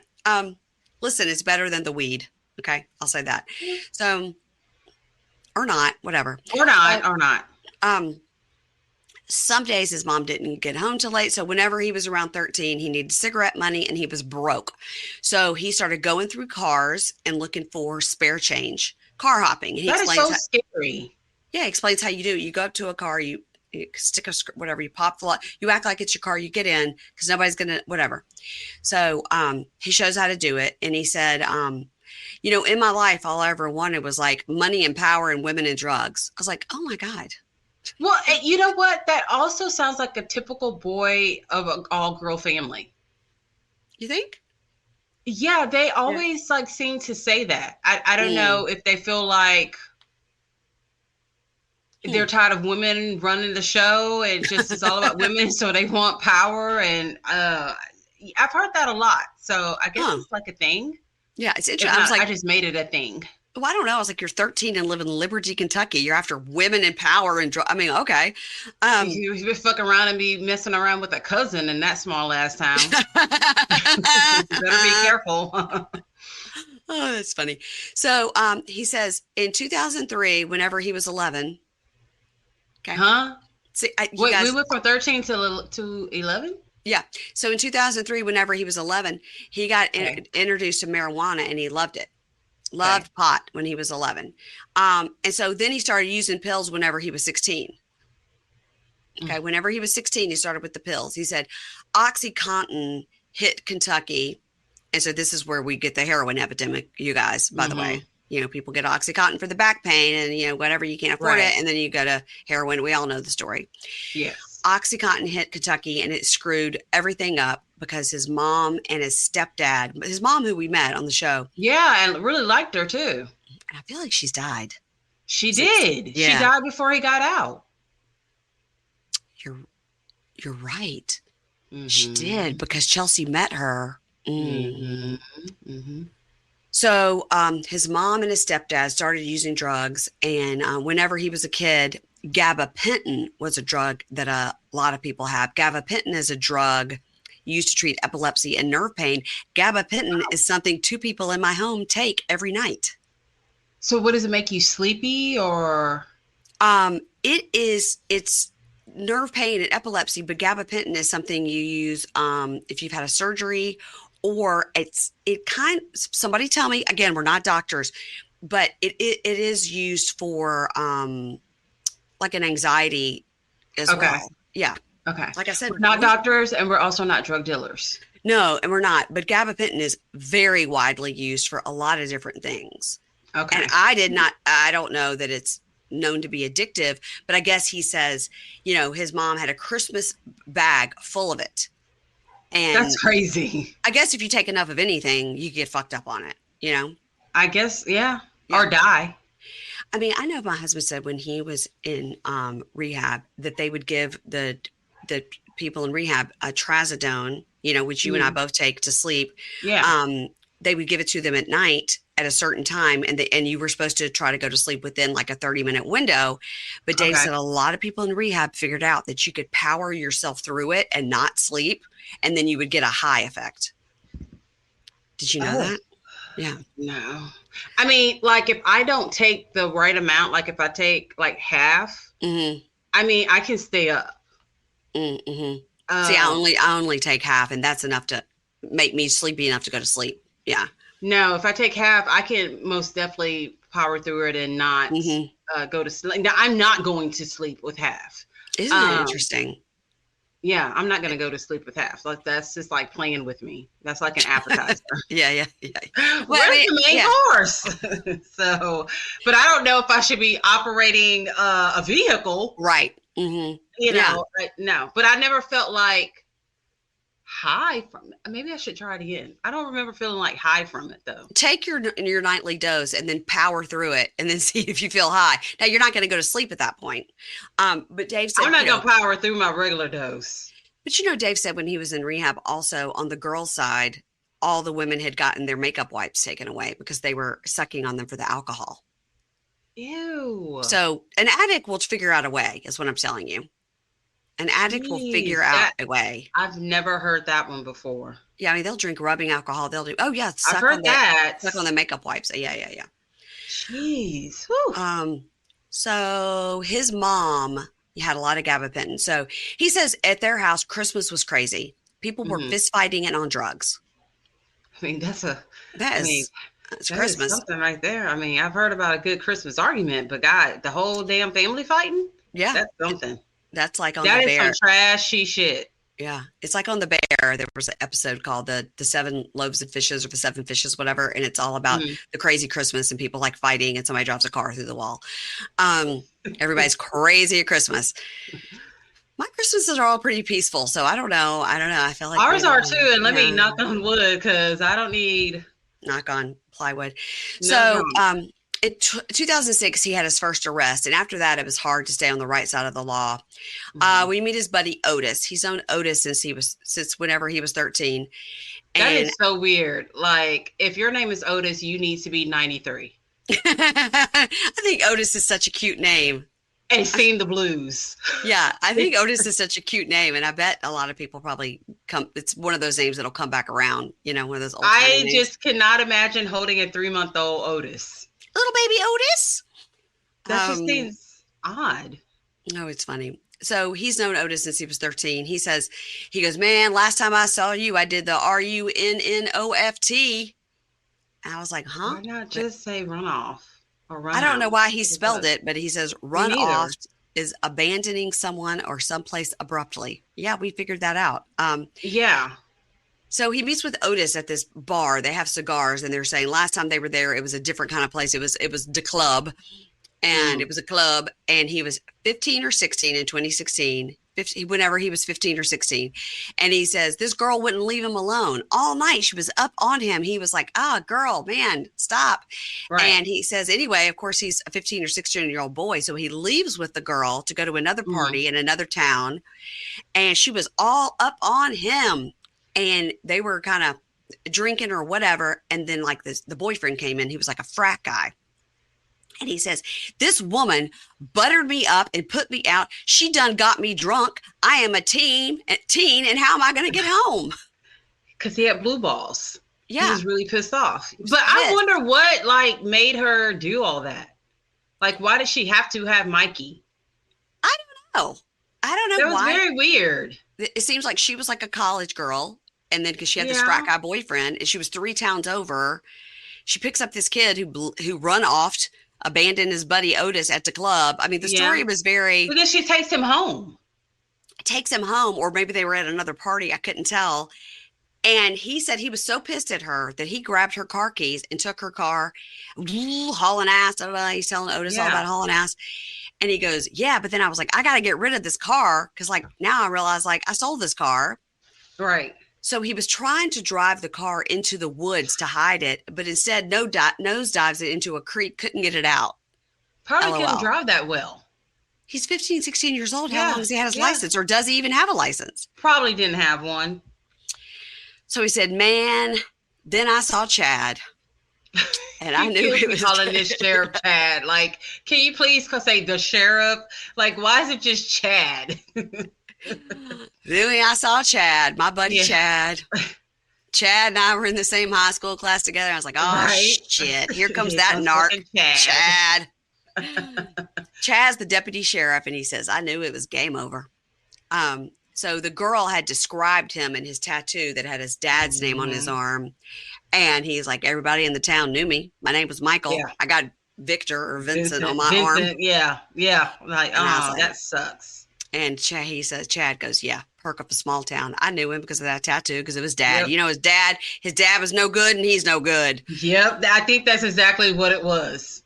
Listen, it's better than the weed. Okay. I'll say that. So, or not, whatever. Or not. Some days his mom didn't get home till late. So whenever he was around 13, he needed cigarette money and he was broke. So he started going through cars and looking for spare change, car hopping. And that is so scary. Yeah, explains how you do it. You go up to a car, you stick a whatever, you pop the lock, you act like it's your car, you get in because nobody's gonna whatever. So he shows how to do it, and he said, in my life, all I ever wanted was like money and power and women and drugs. I was like, oh my God. Well, you know what? That also sounds like a typical boy of an all-girl family. You think? Yeah, they always seem to say that. I don't know if they feel like they're tired of women running the show and just it's all about women, so they want power. And I've heard that a lot. So I guess it's like a thing. Yeah, it's interesting. I just made it a thing. Well, I don't know. I was like, you're 13 and live in Liberty, Kentucky. You're after women and power and I mean, okay. You've been fucking around and be messing around with a cousin in that small ass town. You better be careful. Oh, that's funny. So he says in 2003, whenever he was 11. Okay. Huh? See, we went from 13 to 11? Yeah. So in 2003, whenever he was 11, he got introduced to marijuana and he loved it. Loved pot when he was 11. And so then he started using pills whenever he was 16. Okay. Whenever he was 16, he started with the pills. He said OxyContin hit Kentucky. And so this is where we get the heroin epidemic, you guys, by the way. People get OxyContin for the back pain and, whatever, you can't afford it. And then you go to heroin. We all know the story. Yes. OxyContin hit Kentucky and it screwed everything up because his mom and his stepdad, his mom who we met on the show. Yeah, and really liked her too. And I feel like she's died. She did. Yeah. She died before he got out. You're right. She did because Chelsea met her. So his mom and his stepdad started using drugs. And whenever he was a kid, gabapentin was a drug that a lot of people have. Gabapentin is a drug used to treat epilepsy and nerve pain. Gabapentin is something 2 people in my home take every night. So what does it make you sleepy or? It's nerve pain and epilepsy, but gabapentin is something you use if you've had a surgery, or somebody tell me again, we're not doctors, but it is used for like an anxiety as well. Yeah. Okay. Like I said, we're not doctors, and we're also not drug dealers. No, and we're not. But gabapentin is very widely used for a lot of different things. Okay. And I don't know that it's known to be addictive, but I guess he says, his mom had a Christmas bag full of it. And that's crazy. I guess if you take enough of anything, you get fucked up on it, I guess, yeah. Or die. I mean, I know my husband said when he was in rehab that they would give the people in rehab a trazodone, which you and I both take to sleep. Yeah. They would give it to them at night at a certain time, and you were supposed to try to go to sleep within like a 30-minute window. But Dave said a lot of people in rehab figured out that you could power yourself through it and not sleep, and then you would get a high effect. Did you know that? Yeah. No. I mean, like if I don't take the right amount, like if I take like half, I mean, I can stay up. See, I only take half, and that's enough to make me sleepy enough to go to sleep. Yeah. No, if I take half, I can most definitely power through it and not go to sleep. Now, I'm not going to sleep with half. Isn't it interesting? Yeah, I'm not going to go to sleep with half. Like that's just like playing with me. That's like an appetizer. Yeah. Well, where's the main course? So, but I don't know if I should be operating a vehicle. Right. No. But I never felt like high from it. Maybe I should try it again. I don't remember feeling like high from it though. Take your nightly dose and then power through it, and then see if you feel high. Now you're not going to go to sleep at that point. But Dave said I'm not going to power through my regular dose. But Dave said when he was in rehab, also on the girls' side, all the women had gotten their makeup wipes taken away because they were sucking on them for the alcohol. Ew. So an addict will figure out a way, is what I'm telling you. An addict will figure out a way. I've never heard that one before. Yeah, I mean, they'll drink rubbing alcohol. They'll do, I've heard that. Suck on the makeup wipes. Yeah. Jeez. Whew. So his mom had a lot of gabapentin. So he says at their house, Christmas was crazy. People were fist fighting and on drugs. I mean, it's Christmas. Is something right there. I mean, I've heard about a good Christmas argument, but God, the whole damn family fighting? Yeah. That's something. That's like on The Bear. That is some trashy shit. Yeah. It's like on The Bear. There was an episode called the 7 loaves of fishes, or the 7 fishes, whatever. And it's all about the crazy Christmas and people like fighting, and somebody drives a car through the wall. Everybody's crazy at Christmas. My Christmases are all pretty peaceful. So I don't know. I feel like ours are too. And let me knock on wood, because I don't need knock on plywood. No, so, in 2006, he had his first arrest. And after that, it was hard to stay on the right side of the law. We meet his buddy Otis. He's known Otis since whenever he was 13. That is so weird. Like, if your name is Otis, you need to be 93. I think Otis is such a cute name. And seen the blues. Yeah, I think Otis is such a cute name. And I bet a lot of people probably it's one of those names that'll come back around. One of those old I names. just cannot imagine holding a 3-month-old Otis. Little baby Otis. That just seems odd. No, it's funny. So he's known Otis since he was 13. He goes, man, last time I saw you, I did the RUNNOFT. And I was like, huh? Why not just say runoff or run I don't know out? why he spelled it, but he says run off is abandoning someone or someplace abruptly. Yeah, we figured that out. Yeah. So he meets with Otis at this bar. They have cigars, and they're saying last time they were there, it was a different kind of place. It was the club, and it was a club, and he was 15 or 16 in 2016, whenever he was 15 or 16. And he says this girl wouldn't leave him alone all night. She was up on him. He was like, girl, man, stop. Right. And he says, anyway, of course, he's a 15 or 16-year-old boy. So he leaves with the girl to go to another party in another town. And she was all up on him. And they were kind of drinking or whatever. And then like the boyfriend came in. He was like a frat guy. And he says, this woman buttered me up and put me out. She done got me drunk. I am a teen. And how am I going to get home? Because he had blue balls. Yeah. He was really pissed off. But I wonder what made her do all that. Like, why did she have to have Mikey? I don't know. I don't That know was why. very weird. It seems like she was like a college girl. And then because she had this frat Yeah. guy boyfriend and she was 3 towns over, she picks up this kid who run off, abandoned his buddy Otis at the club. I mean, the Yeah. story was very, But then she takes him home. takes him home, or maybe they were at another party. I couldn't tell. And he said he was so pissed at her that he grabbed her car keys and took her car, hauling ass. He's telling Otis all Yeah. about hauling ass. And he goes, yeah, but then I was like, I got to get rid of this car. Cause like now I realize like I sold this car. Right. So he was trying to drive the car into the woods to hide it, but instead nose dives it into a creek, couldn't get it out. Probably LOL. couldn't drive that well. He's 15, 16 years old. How Yeah, long has he had his yeah. license, or does he even have a license? Probably didn't have one. So he said, man, then I saw Chad. And I knew it was calling this sheriff Chad. Like, can you please say the sheriff? Like, why is it just Chad? Then I saw Chad, my buddy Yeah. Chad. Chad and I were in the same high school class together. I was like, oh, Right. shit. Here comes Here that comes narc, fucking Chad. Chad's the deputy sheriff, and he says, I knew it was game over. So the girl had described him in his tattoo that had his dad's name on his arm. And he's like, everybody in the town knew me. My name was Michael. Yeah. I got Victor or Vincent on my arm. Yeah. Like, And I was like- that sucks. And Chad goes, yeah, perk up a small town. I knew him because of that tattoo, because of his dad. Yep. You know, his dad was no good and he's no good. Yep. I think that's exactly what it was.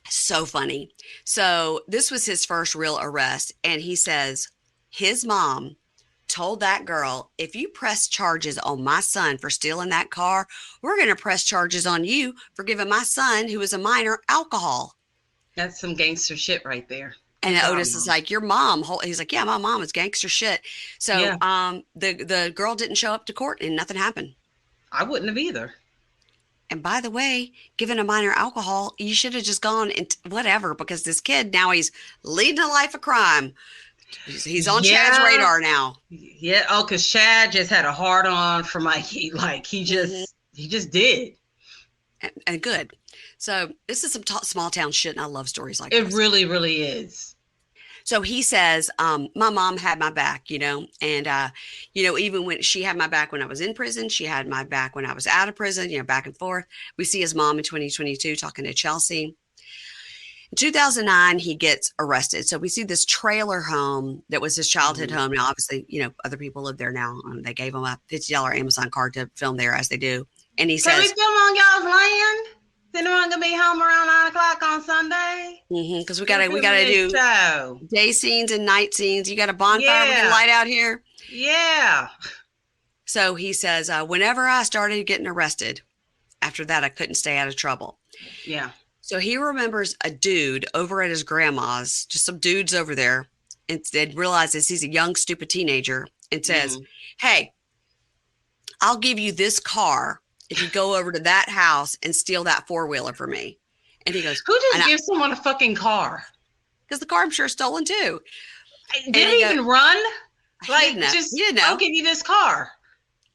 So funny. So this was his first real arrest. And he says his mom told that girl, if you press charges on my son for stealing that car, we're going to press charges on you for giving my son, who is a minor, alcohol. That's some gangster shit right there. And Sorry, Otis is Mom. like, your mom. He's like, yeah, my mom is gangster shit. So Yeah. the girl didn't show up to court and nothing happened. I wouldn't have either. And by the way, given a minor alcohol, you should have just gone and whatever, because this kid now he's leading a life of crime. He's on Chad's Yeah. radar now. Yeah. Oh, because Chad just had a hard on for Mikey. Like, he just did. And good. So this is some small town shit, and I love stories like It this. really, really is. So he says, my mom had my back, and, even when she had my back when I was in prison, she had my back when I was out of prison, back and forth. We see his mom in 2022 talking to Chelsea. In 2009, he gets arrested. So we see this trailer home that was his childhood home. Now, obviously, other people live there now. They gave him a $50 Amazon card to film there, as they do. And he Can we says, film on y'all's land? Is anyone gonna be home around 9:00 on Sunday? because we gotta do show. day scenes and night scenes. You got a bonfire we Yeah. can light out here. Yeah. So he says, whenever I started getting arrested, after that, I couldn't stay out of trouble. Yeah. So he remembers a dude over at his grandma's, just some dudes over there, and realizes he's a young, stupid teenager, and says, hey, I'll give you this car if you go over to that house and steal that four-wheeler for me. And he goes, Who just gives someone a fucking car? because the car I'm sure is stolen too. Did it even run? Like, didn't know. just, He didn't know. I'll give you this car.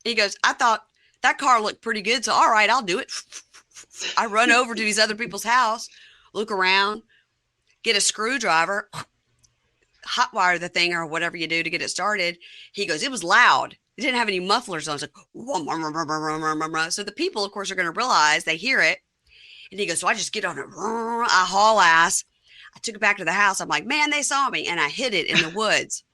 He goes, I thought that car looked pretty good, so all right, I'll do it. I run over to these other people's house, look around, get a screwdriver, hotwire the thing or whatever you do to get it started. He goes, it was loud. It didn't have any mufflers on. It's like, so the people, of course, are going to realize, they hear it. And he goes, so I just get on it. I haul ass. I took it back to the house. I'm like, man, they saw me. And I hid it in the woods.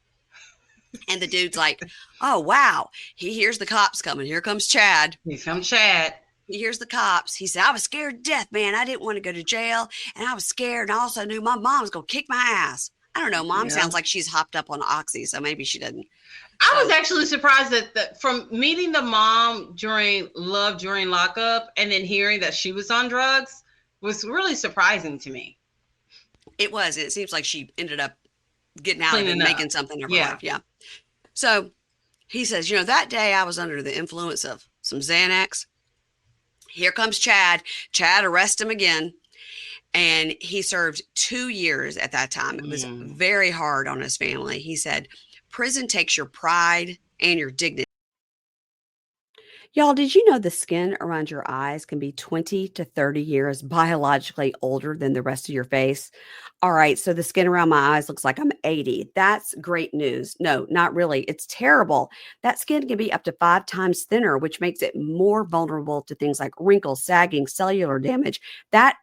And the dude's like, oh, wow. He hears the cops coming. Here comes Chad. Here comes Chad. He hears the cops. He said, I was scared to death, man. I didn't want to go to jail. And I was scared. And I also knew my mom was going to kick my ass. I don't know. Mom sounds like she's hopped up on Oxy, so maybe she didn't. I was actually surprised that from meeting the mom during Lockup and then hearing that she was on drugs was really surprising to me. It was. It seems like she ended up getting out of it Cleaning and up. making something of her life. Yeah. So he says, that day I was under the influence of some Xanax. Here comes Chad. Chad arrests him again. And he served 2 years at that time. It was very hard on his family. He said, prison takes your pride and your dignity. Y'all, did you know the skin around your eyes can be 20 to 30 years biologically older than the rest of your face? All right, so the skin around my eyes looks like I'm 80. That's great news. No, not really. It's terrible. That skin can be up to 5 times thinner, which makes it more vulnerable to things like wrinkles, sagging, cellular damage. That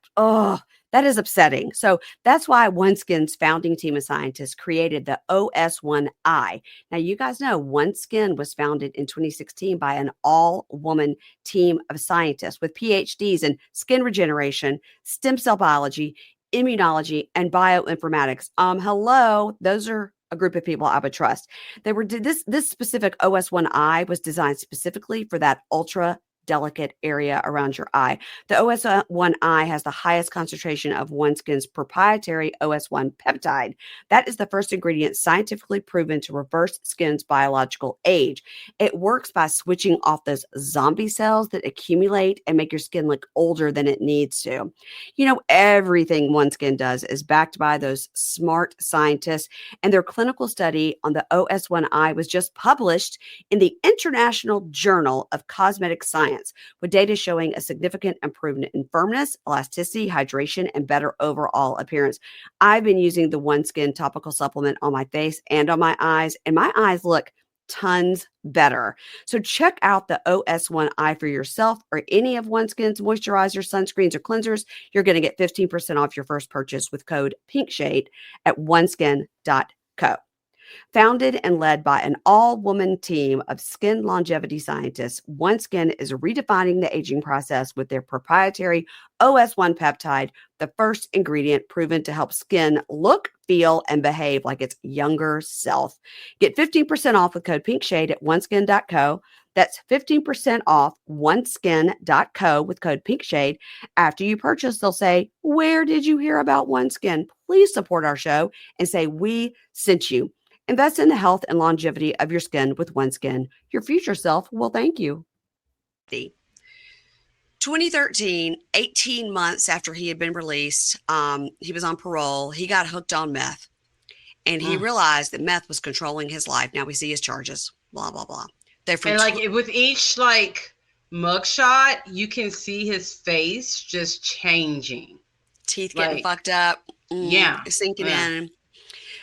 is upsetting. So that's why OneSkin's founding team of scientists created the OS1I. Now, you guys know OneSkin was founded in 2016 by an all-woman team of scientists with PhDs in skin regeneration, stem cell biology, immunology, and bioinformatics. Hello, those are a group of people I would trust. They were this specific OS1I was designed specifically for that ultra delicate area around your eye. The OS1I has the highest concentration of OneSkin's proprietary OS1 peptide. That is the first ingredient scientifically proven to reverse skin's biological age. It works by switching off those zombie cells that accumulate and make your skin look older than it needs to. You know, everything OneSkin does is backed by those smart scientists, and their clinical study on the OS1I was just published in the International Journal of Cosmetic Science, with data showing a significant improvement in firmness, elasticity, hydration, and better overall appearance. I've been using the OneSkin topical supplement on my face and on my eyes, and my eyes look tons better. So check out the OS1I for yourself or any of OneSkin's moisturizers, sunscreens, or cleansers. You're going to get 15% off your first purchase with code PINKSHADE at oneskin.co. Founded and led by an all-woman team of skin longevity scientists, OneSkin is redefining the aging process with their proprietary OS1 peptide, the first ingredient proven to help skin look, feel, and behave like its younger self. Get 15% off with code PINKSHADE at oneskin.co. That's 15% off oneskin.co with code PINKSHADE. After you purchase, they'll say, "Where did you hear about OneSkin?" Please support our show and say we sent you. Invest in the health and longevity of your skin with OneSkin. Your future self will thank you. 2013, 18 months after he had been released, he was on parole. He got hooked on meth, and he realized that meth was controlling his life. Now we see his charges, blah, blah, blah. And like with each like mugshot, you can see his face just changing. Teeth getting fucked up. Sinking in.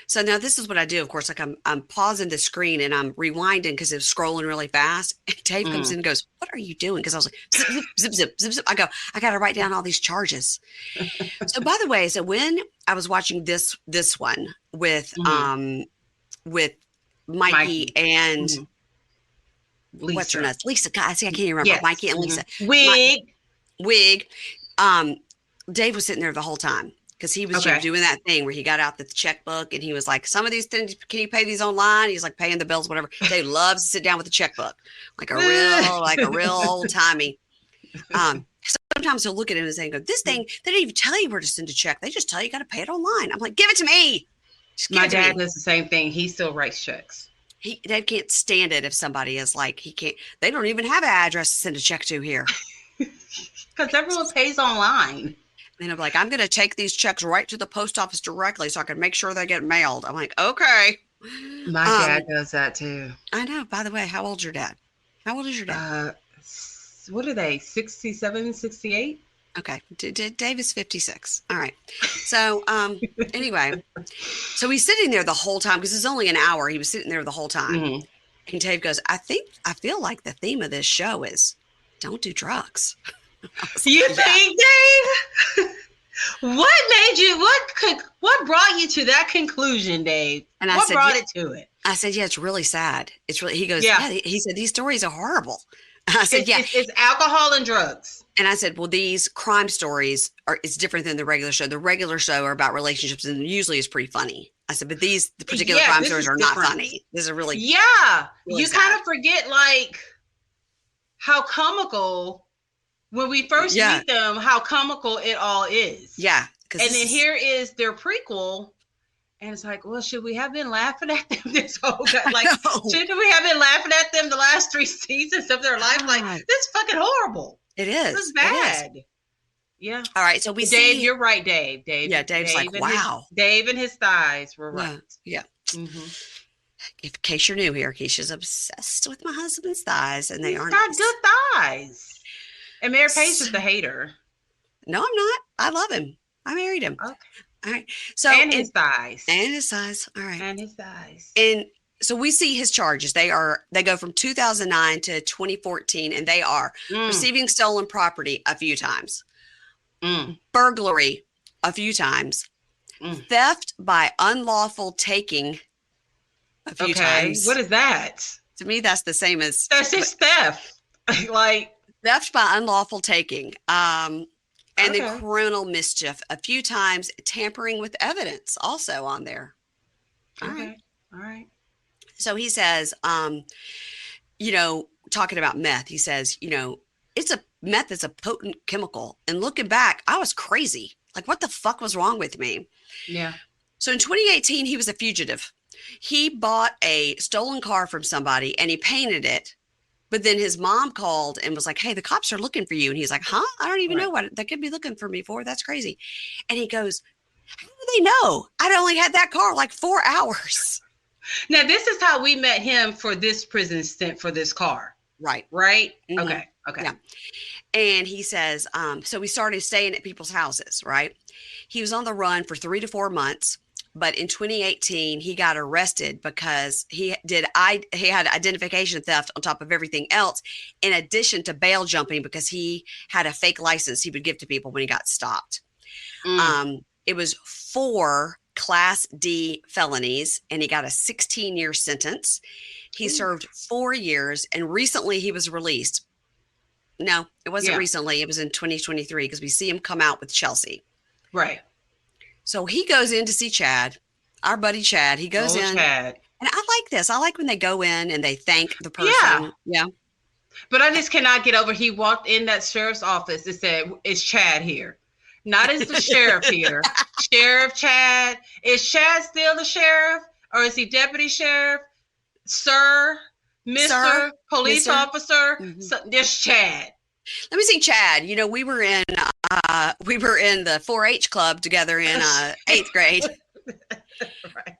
So now this is what I do. Of course, like I'm pausing the screen and I'm rewinding because it's scrolling really fast. And Dave comes in and goes, "What are you doing?" Because I was like, zip, zip, zip, zip, zip, zip. I go, I got to write down all these charges. So by the way, so when I was watching this one with Mikey and Lisa. What's her name? Lisa. God, see, I can't even remember. Yes. Mikey and Lisa. Wig. Dave was sitting there the whole time. Because he was doing that thing where he got out the checkbook and he was like, "Some of these things, can you pay these online?" He's like paying the bills, whatever. Dave loves to sit down with the checkbook, like a real old timey. Sometimes he'll look at it and say, "Go, this thing, they didn't even tell you where to send a check. They just tell you got to pay it online." I'm like, "Give it to me." My dad does the same thing. He still writes checks. Dad can't stand it if somebody is like, they don't even have an address to send a check to here. Because everyone pays online. And I'm like, "I'm going to take these checks right to the post office directly so I can make sure they get mailed." I'm like, "Okay." My dad does that too. I know. By the way, how old's your dad? How old is your dad? What are they? 67, 68? Okay. Dave is 56. All right. So anyway, so he's sitting there the whole time because it's only an hour. He was sitting there the whole time. And Dave goes, I feel like the theme of this show is don't do drugs. You think, Dave? What brought you to that conclusion, Dave? And what brought it to it? I said, "Yeah, it's really sad. It's really," he goes, "Yeah." He said, "These stories are horrible." I said, it's alcohol and drugs. And I said, "Well, these crime stories it's different than the regular show. The regular show are about relationships and usually is pretty funny." I said, "But the particular crime stories are not funny. This is really you sad. Kind of forget like how comical when we first meet them, how comical it all is." Yeah. And then here is their prequel. And it's like, well, should we have been laughing at them this whole time? Like, shouldn't we have been laughing at them the last 3 seasons of their life? Like, this is fucking horrible. It is. This is bad. Yeah. All right. So we Dave, see. You're right, Dave. Yeah, Dave's like, wow. Dave and his thighs were right. Yeah. in case you're new here, Keisha's obsessed with my husband's thighs, and they He's aren't. got good thighs. And Mary Pace is the hater. No, I'm not. I love him. I married him. Okay. All right. So and his thighs. And his thighs. All right. And his thighs. And so we see his charges. They go from 2009 to 2014, and they are receiving stolen property a few times, burglary a few times, theft by unlawful taking a few times. What is that? To me, that's the same as that's just theft. Like theft by unlawful taking. And then criminal mischief a few times, tampering with evidence also on there. All right. So he says, talking about meth, he says, meth is a potent chemical. And looking back, I was crazy. Like, what the fuck was wrong with me? Yeah. So in 2018, he was a fugitive. He bought a stolen car from somebody and he painted it. But then his mom called and was like, hey, the cops are looking for you. And he's like, huh? I don't even know what they could be looking for me for. That's crazy. And he goes, how do they know? I'd only had that car like 4 hours. Now, this is how we met him for this prison stint for this car. Right. Mm-hmm. Okay. Yeah. And he says, so we started staying at people's houses, right? He was on the run for 3 to 4 months. But in 2018, he got arrested because he had identification theft on top of everything else, in addition to bail jumping because he had a fake license he would give to people when he got stopped. It was 4 Class D felonies, and he got a 16-year sentence. He served 4 years, and recently he was released. No, it wasn't recently. It was in 2023 because we see him come out with Chelsea. Right. So he goes in to see Chad, our buddy Chad. He goes in. Chad. And I like this. I like when they go in and they thank the person. Yeah. But I just cannot get over. He walked in that sheriff's office and said, "Is Chad here?" Not as the sheriff here. Sheriff Chad. Is Chad still the sheriff? Or is he deputy sheriff? Sir, Mr. Police Officer? So, there's Chad. Let me see Chad. We were in the 4-H club together in 8th grade.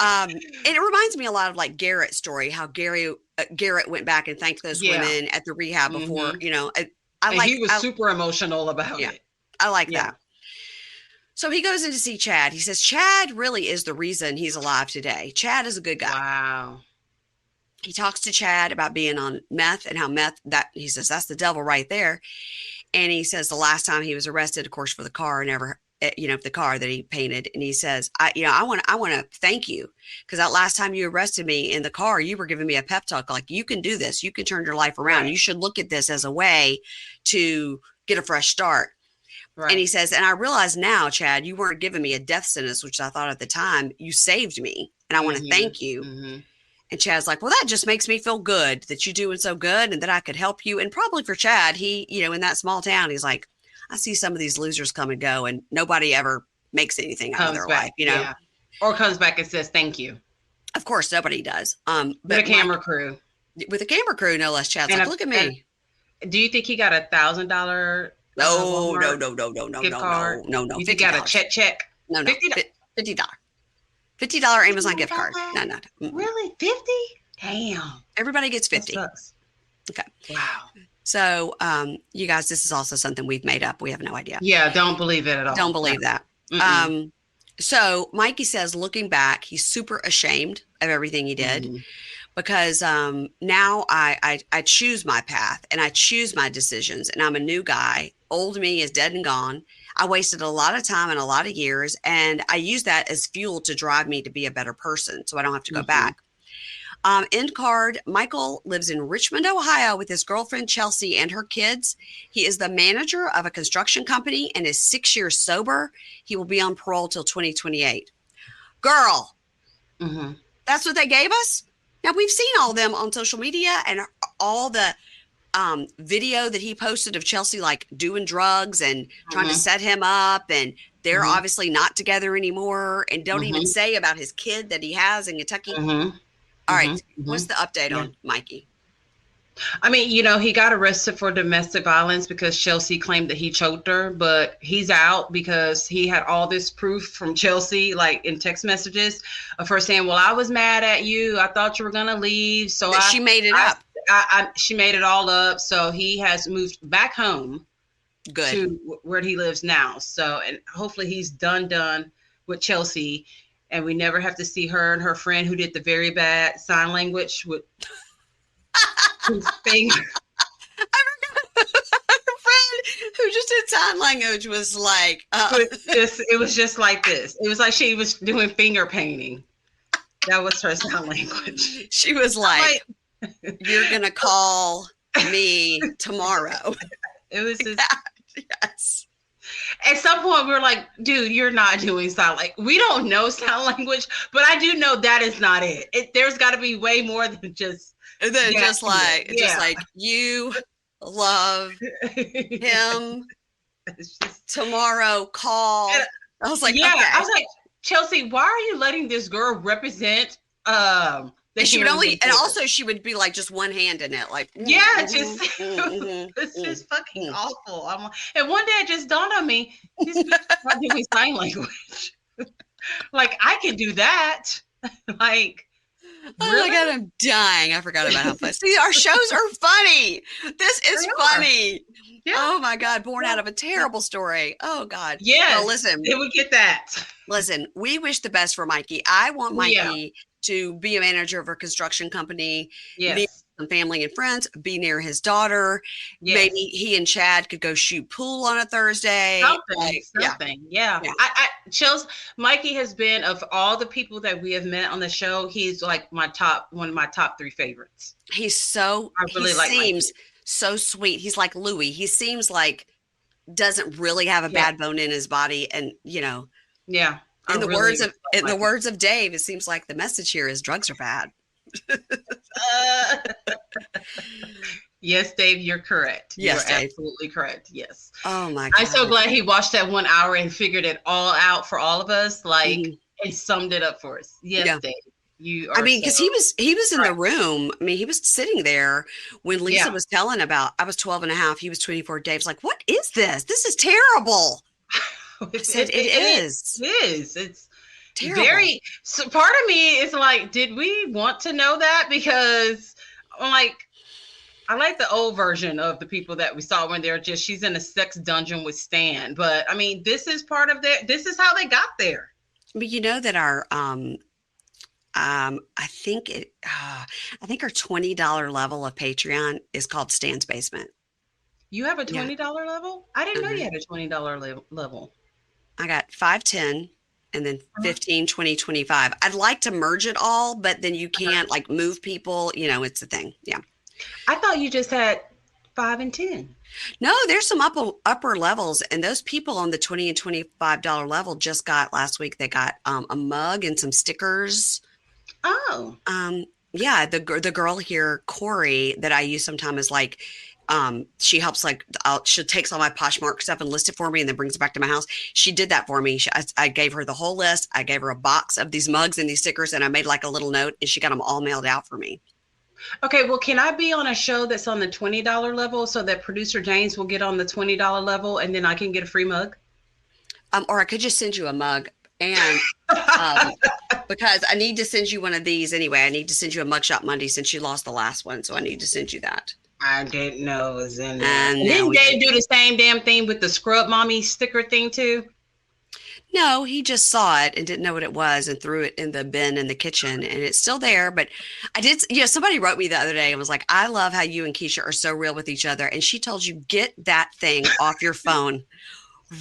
And it reminds me a lot of like Garrett's story, how Garrett went back and thanked those women at the rehab before, He was super emotional about it. I like that. So he goes in to see Chad. He says, Chad really is the reason he's alive today. Chad is a good guy. Wow. He talks to Chad about being on meth and how he says, that's the devil right there. And he says the last time he was arrested, of course, for the car, the car that he painted. And he says, I want to thank you because that last time you arrested me in the car, you were giving me a pep talk. Like, you can do this. You can turn your life around. Right. You should look at this as a way to get a fresh start. Right. And he says, and I realize now, Chad, you weren't giving me a death sentence, which I thought at the time. You saved me. And I want to thank you. Mm-hmm. And Chad's like, well, that just makes me feel good that you're doing so good and that I could help you. And probably for Chad, he, in that small town, he's like, I see some of these losers come and go and nobody ever makes anything out of their life, Yeah. Or comes back and says, thank you. Of course, nobody does. But with a camera crew. With a camera crew, no less. Chad's like, look at me. Do you think he got $1,000? No. Gift card? No. You think he got a check? No. $50. $50 Amazon gift card. No. Really? 50? Damn. Everybody gets 50. That sucks. Okay. Wow. So, you guys, this is also something we've made up. We have no idea. Yeah, don't believe it at all. Don't believe that. So Mikey says, looking back, he's super ashamed of everything he did because now I choose my path and I choose my decisions and I'm a new guy. Old me is dead and gone. I wasted a lot of time and a lot of years, and I use that as fuel to drive me to be a better person so I don't have to go back. End card, Michael lives in Richmond, Ohio with his girlfriend, Chelsea, and her kids. He is the manager of a construction company and is 6 years sober. He will be on parole till 2028. Girl, that's what they gave us? Now, we've seen all of them on social media and all the video that he posted of Chelsea like doing drugs and trying to set him up, and they're obviously not together anymore and don't even say about his kid that he has in Kentucky. All right. What's the update on Mikey? I mean, he got arrested for domestic violence because Chelsea claimed that he choked her, but he's out because he had all this proof from Chelsea, like in text messages of her saying, well, I was mad at you. I thought you were going to leave. So she made it up. She made it all up. So he has moved back home to where he lives now. So, and hopefully he's done with Chelsea, and we never have to see her and her friend who did the very bad sign language with his finger. I forgot her friend who just did sign language was like, it was just like this. It was like she was doing finger painting. That was her sign language. She was like, you're going to call me tomorrow. It was just, yes. At some point we were like, dude, you're not doing sign language. We don't know sign language, but I do know that is not it. There's got to be way more than just. And then just like you love him tomorrow, call. I was like, yeah, okay. I was like, Chelsea, why are you letting this girl represent she would only, and also she would be like just one hand in it, like it's just fucking awful. And one day it just dawned on me, he's not doing sign language. Like I can do that. Like, oh really? my God, I'm dying. I forgot about how funny. See, our shows are funny. This is funny. Yeah. Oh my God, born out of a terrible story. Oh God. Yeah. Well, listen. Did we get that? Listen, we wish the best for Mikey. I want Mikey to be a manager of a construction company. Yes. Some family and friends, be near his daughter. Yes. Maybe he and Chad could go shoot pool on a Thursday. Something. Yeah. Chelsea, Mikey has been, of all the people that we have met on the show, he's like one of my top 3 favorites. He's so, I really like seems Mikey. So sweet. He's like Louis. He seems like doesn't really have a bad bone in his body. And, Yeah. In the words of Dave, it seems like the message here is drugs are bad. Yes, Dave, you're correct. Yes, you're Dave. Absolutely correct. Yes. Oh my God. I'm so glad he watched that 1 hour and figured it all out for all of us, and summed it up for us. Yes, Dave. You are. I mean, because he was in the room. I mean, he was sitting there when Lisa was telling about, I was 12 and a half. He was 24. Dave's like, what is this? This is terrible. I said, it is. It is. It's terrible. Very. So part of me is like, did we want to know that? Because I'm like, I like the old version of the people that we saw when they're just, she's in a sex dungeon with Stan. But I mean, this is part of this is how they got there. But you know that our, I think our $20 level of Patreon is called Stan's Basement. You have a $20 level? I didn't know you had a $20 level. I got 5, 10, and then 15, 20, 25. I'd like to merge it all, but then you can't like move people. It's a thing. Yeah. I thought you just had 5 and 10. No, there's some upper levels, and those people on the $20 and $25 level just got last week. They got a mug and some stickers. Oh. Yeah. The girl here, Corey, that I use sometimes is like, she helps she takes all my Poshmark stuff and lists it for me and then brings it back to my house. She did that for me. I gave her the whole list. I gave her a box of these mugs and these stickers, and I made like a little note, and she got them all mailed out for me. Okay. Well, can I be on a show that's on the $20 level so that producer James will get on the $20 level and then I can get a free mug? Or I could just send you a mug, and because I need to send you one of these anyway. I need to send you a Mugshot Monday since you lost the last one. So I need to send you that. I didn't know it was in there. And didn't Dave do the same damn thing with the Scrub Mommy sticker thing too? No, he just saw it and didn't know what it was and threw it in the bin in the kitchen, and it's still there. But I did, somebody wrote me the other day and was like, I love how you and Keisha are so real with each other. And she told you, get that thing off your phone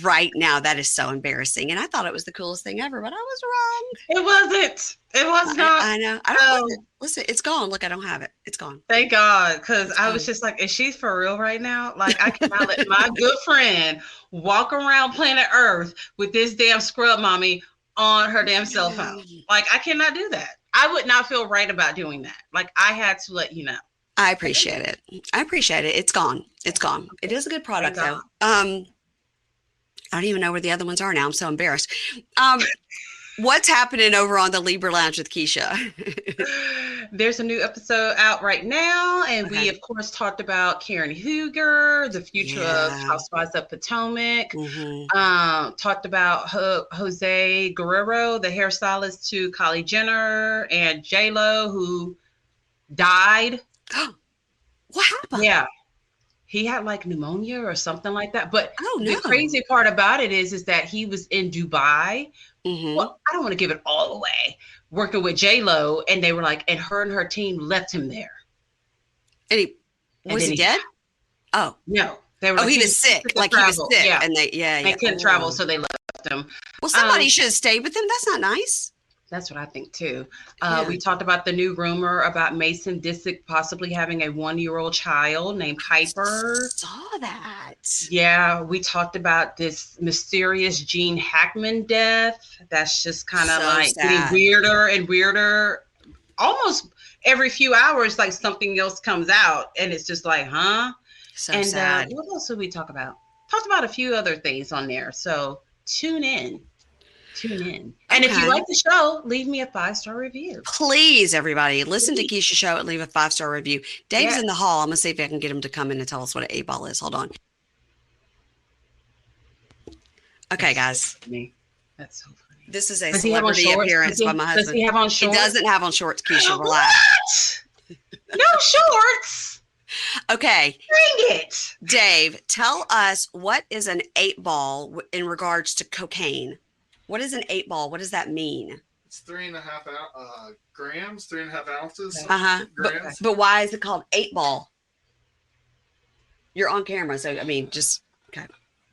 right now. That is so embarrassing. And I thought it was the coolest thing ever, but I was wrong. It wasn't. It was not. I know. I don't listen, it's gone. Look, I don't have it. It's gone. Thank God. Because I was just like, is she for real right now? Like, I cannot let my good friend walk around planet Earth with this damn Scrub Mommy on her damn cell phone. Like, I cannot do that. I would not feel right about doing that. Like, I had to let you know. I appreciate it. It's gone. It's gone. It is a good product though. I don't even know where the other ones are now. I'm so embarrassed. What's happening over on the Libra Lounge with Keisha? There's a new episode out right now, and we, Okay. of course, talked about Karen Huger, the future of Yeah. Housewives of Potomac. Mm-hmm. Talked about Jose Guerrero, the hairstylist to Kylie Jenner, and J-Lo, who died. What happened? Yeah. He had like pneumonia or something like that. But Oh, the no. crazy part about it is that he was in Dubai. Mm-hmm. Well, I don't want to give it all away. Working with J-Lo, and they were like, and her and her team left him there. And was he dead? Oh. No. They were he was sick. Like he was sick. Yeah. And they couldn't travel, so they left him. Well, somebody should have stayed with him. That's not nice. That's what I think too. Yeah. We talked about the new rumor about Mason Disick possibly having a 1-year-old child named Piper. Saw that. Yeah, we talked about this mysterious Gene Hackman death. That's just kind of like getting weirder and weirder. Almost every few hours, like something else comes out, and it's just like, huh? So sad. What else did we talk about? Talked about a few other things on there. So tune in. And if you like the show, leave me a 5-star review. Please, everybody, listen to Keisha's show and leave a 5-star review. Dave's in the hall. I'm going to see if I can get him to come in and tell us what an 8-ball is. Hold on. Okay, guys. That's so funny. This is a celebrity appearance by my husband. Does he have on shorts? He doesn't have on shorts, Keisha. Relax. What? No shorts. Okay. Dang it. Dave, tell us, what is an 8-ball in regards to cocaine? What is an 8-ball? What does that mean? It's 3.5 grams, 3.5 ounces. Grams. But why is it called 8-ball? You're on camera, so I mean, just okay.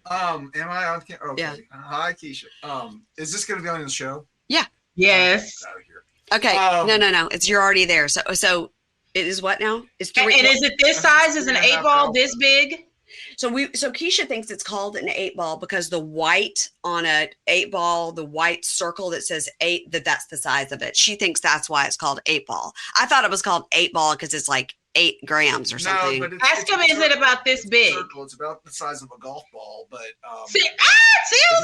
Am I on camera? Okay. Yeah. Hi, Keisha. Is this going to be on the show? Yeah. Yes. Out of here. Okay. No. You're already there. So it is what now? It's 3. And is it this size? Is an 8-ball this big? So Keisha thinks it's called an 8-ball because the white on a 8-ball, the white circle that says 8, that's the size of it. She thinks that's why it's called 8-ball. I thought it was called 8-ball because it's like 8 grams or something. No, but ask him, is it about this big? It's about the size of a golf ball, but see,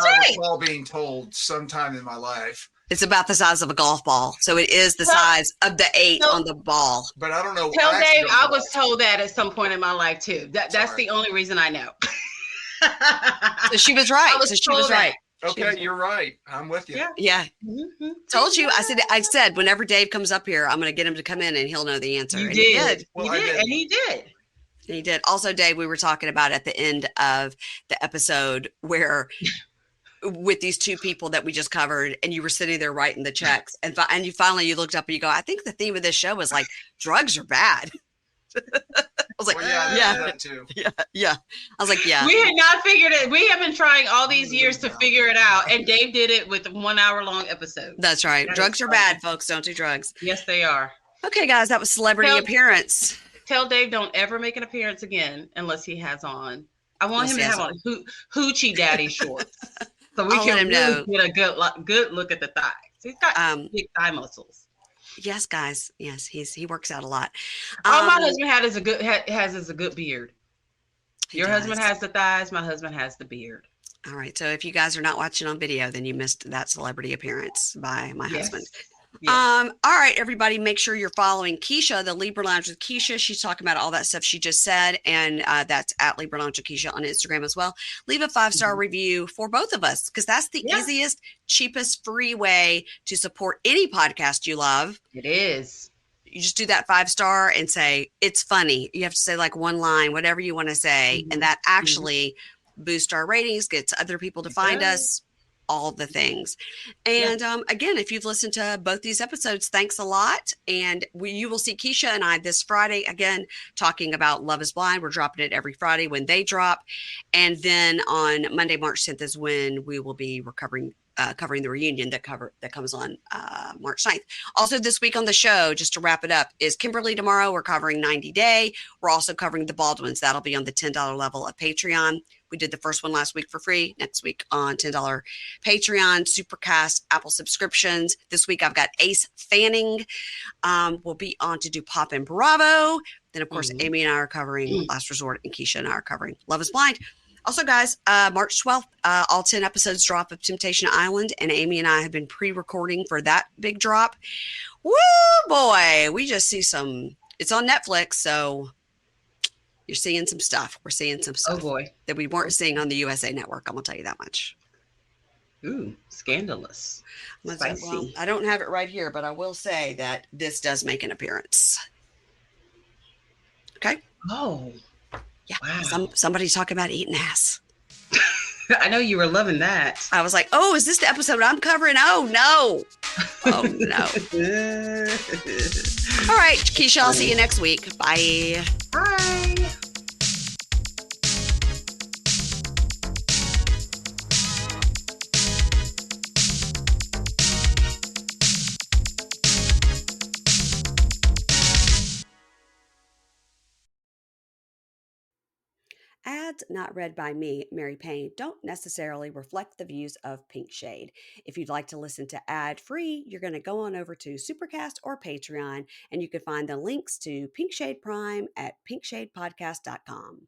I recall being told sometime in my life. It's about the size of a golf ball. So it is the size of the 8 on the ball. But I don't know. Tell Dave I was told that at some point in my life too. That's the only reason I know. So she was right. Okay, you're right. I'm with you. Yeah. Mm-hmm. Told you. I said whenever Dave comes up here, I'm going to get him to come in and he'll know the answer. You and did. He did. Well, He did. He did. Also, Dave, we were talking about at the end of the episode where with these 2 people that we just covered, and you were sitting there writing the checks, and you finally looked up and you go, I think the theme of this show was like drugs are bad. I was like, that too. Yeah. I was like, yeah. We had not figured it. We have been trying all these years to figure it out, and Dave did it with a 1-hour-long episode. That's right. Drugs are bad, folks. Don't do drugs. Yes, they are. Okay, guys, that was celebrity appearance. Tell Dave don't ever make an appearance again unless he has on. I want him to have on hoochie daddy shorts. So we can really get a good look at the thighs. He's got big thigh muscles. Yes, guys. Yes, he works out a lot. All my husband has is a good beard. Your husband has the thighs. My husband has the beard. All right. So if you guys are not watching on video, then you missed that celebrity appearance by my husband. Yes. All right, everybody, make sure you're following Keisha, the Libra Lounge with Keisha. She's talking about all that stuff she just said, and that's at Libra Lounge with Keisha on Instagram as well. Leave a 5-star review for both of us, because that's the easiest, cheapest, free way to support any podcast you love. It is. You just do that 5-star and say, it's funny. You have to say like one line, whatever you want to say, and that actually boosts our ratings, gets other people to find us. All the things. And again, if you've listened to both these episodes, thanks a lot. And you will see Keisha and I this Friday again talking about Love is Blind. We're dropping it every Friday when they drop. And then on Monday, March 10th is when we will be covering the reunion that comes on March 9th. Also this week on the show, just to wrap it up, is Kimberly tomorrow. We're covering 90 Day. We're also covering the Baldwins. That'll be on the $10 level of Patreon. We did the first one last week for free. Next week on $10 Patreon, Supercast, Apple subscriptions. This week I've got Ace Fanning. We'll be on to do Pop and Bravo. Then, of course, Amy and I are covering Last Resort, and Keisha and I are covering Love is Blind. Also, guys, March 12th, all 10 episodes drop of Temptation Island, and Amy and I have been pre-recording for that big drop. Woo, boy, we just see some. It's on Netflix, so you're seeing some stuff. We're seeing some stuff boy. that we weren't seeing on the USA Network. I'm gonna tell you that much. Ooh, scandalous. Spicy. Well, I don't have it right here, but I will say that this does make an appearance. Okay. Oh, Yeah. wow. Somebody's talking about eating ass. I know you were loving that. I was like, oh, is this the episode I'm covering? Oh, no. Oh, no. All right, Keisha, I'll see you next week. Bye. Bye. Ads not read by me, Mary Payne, don't necessarily reflect the views of Pink Shade. If you'd like to listen to ad-free, you're going to go on over to Supercast or Patreon, and you can find the links to Pink Shade Prime at pinkshadepodcast.com.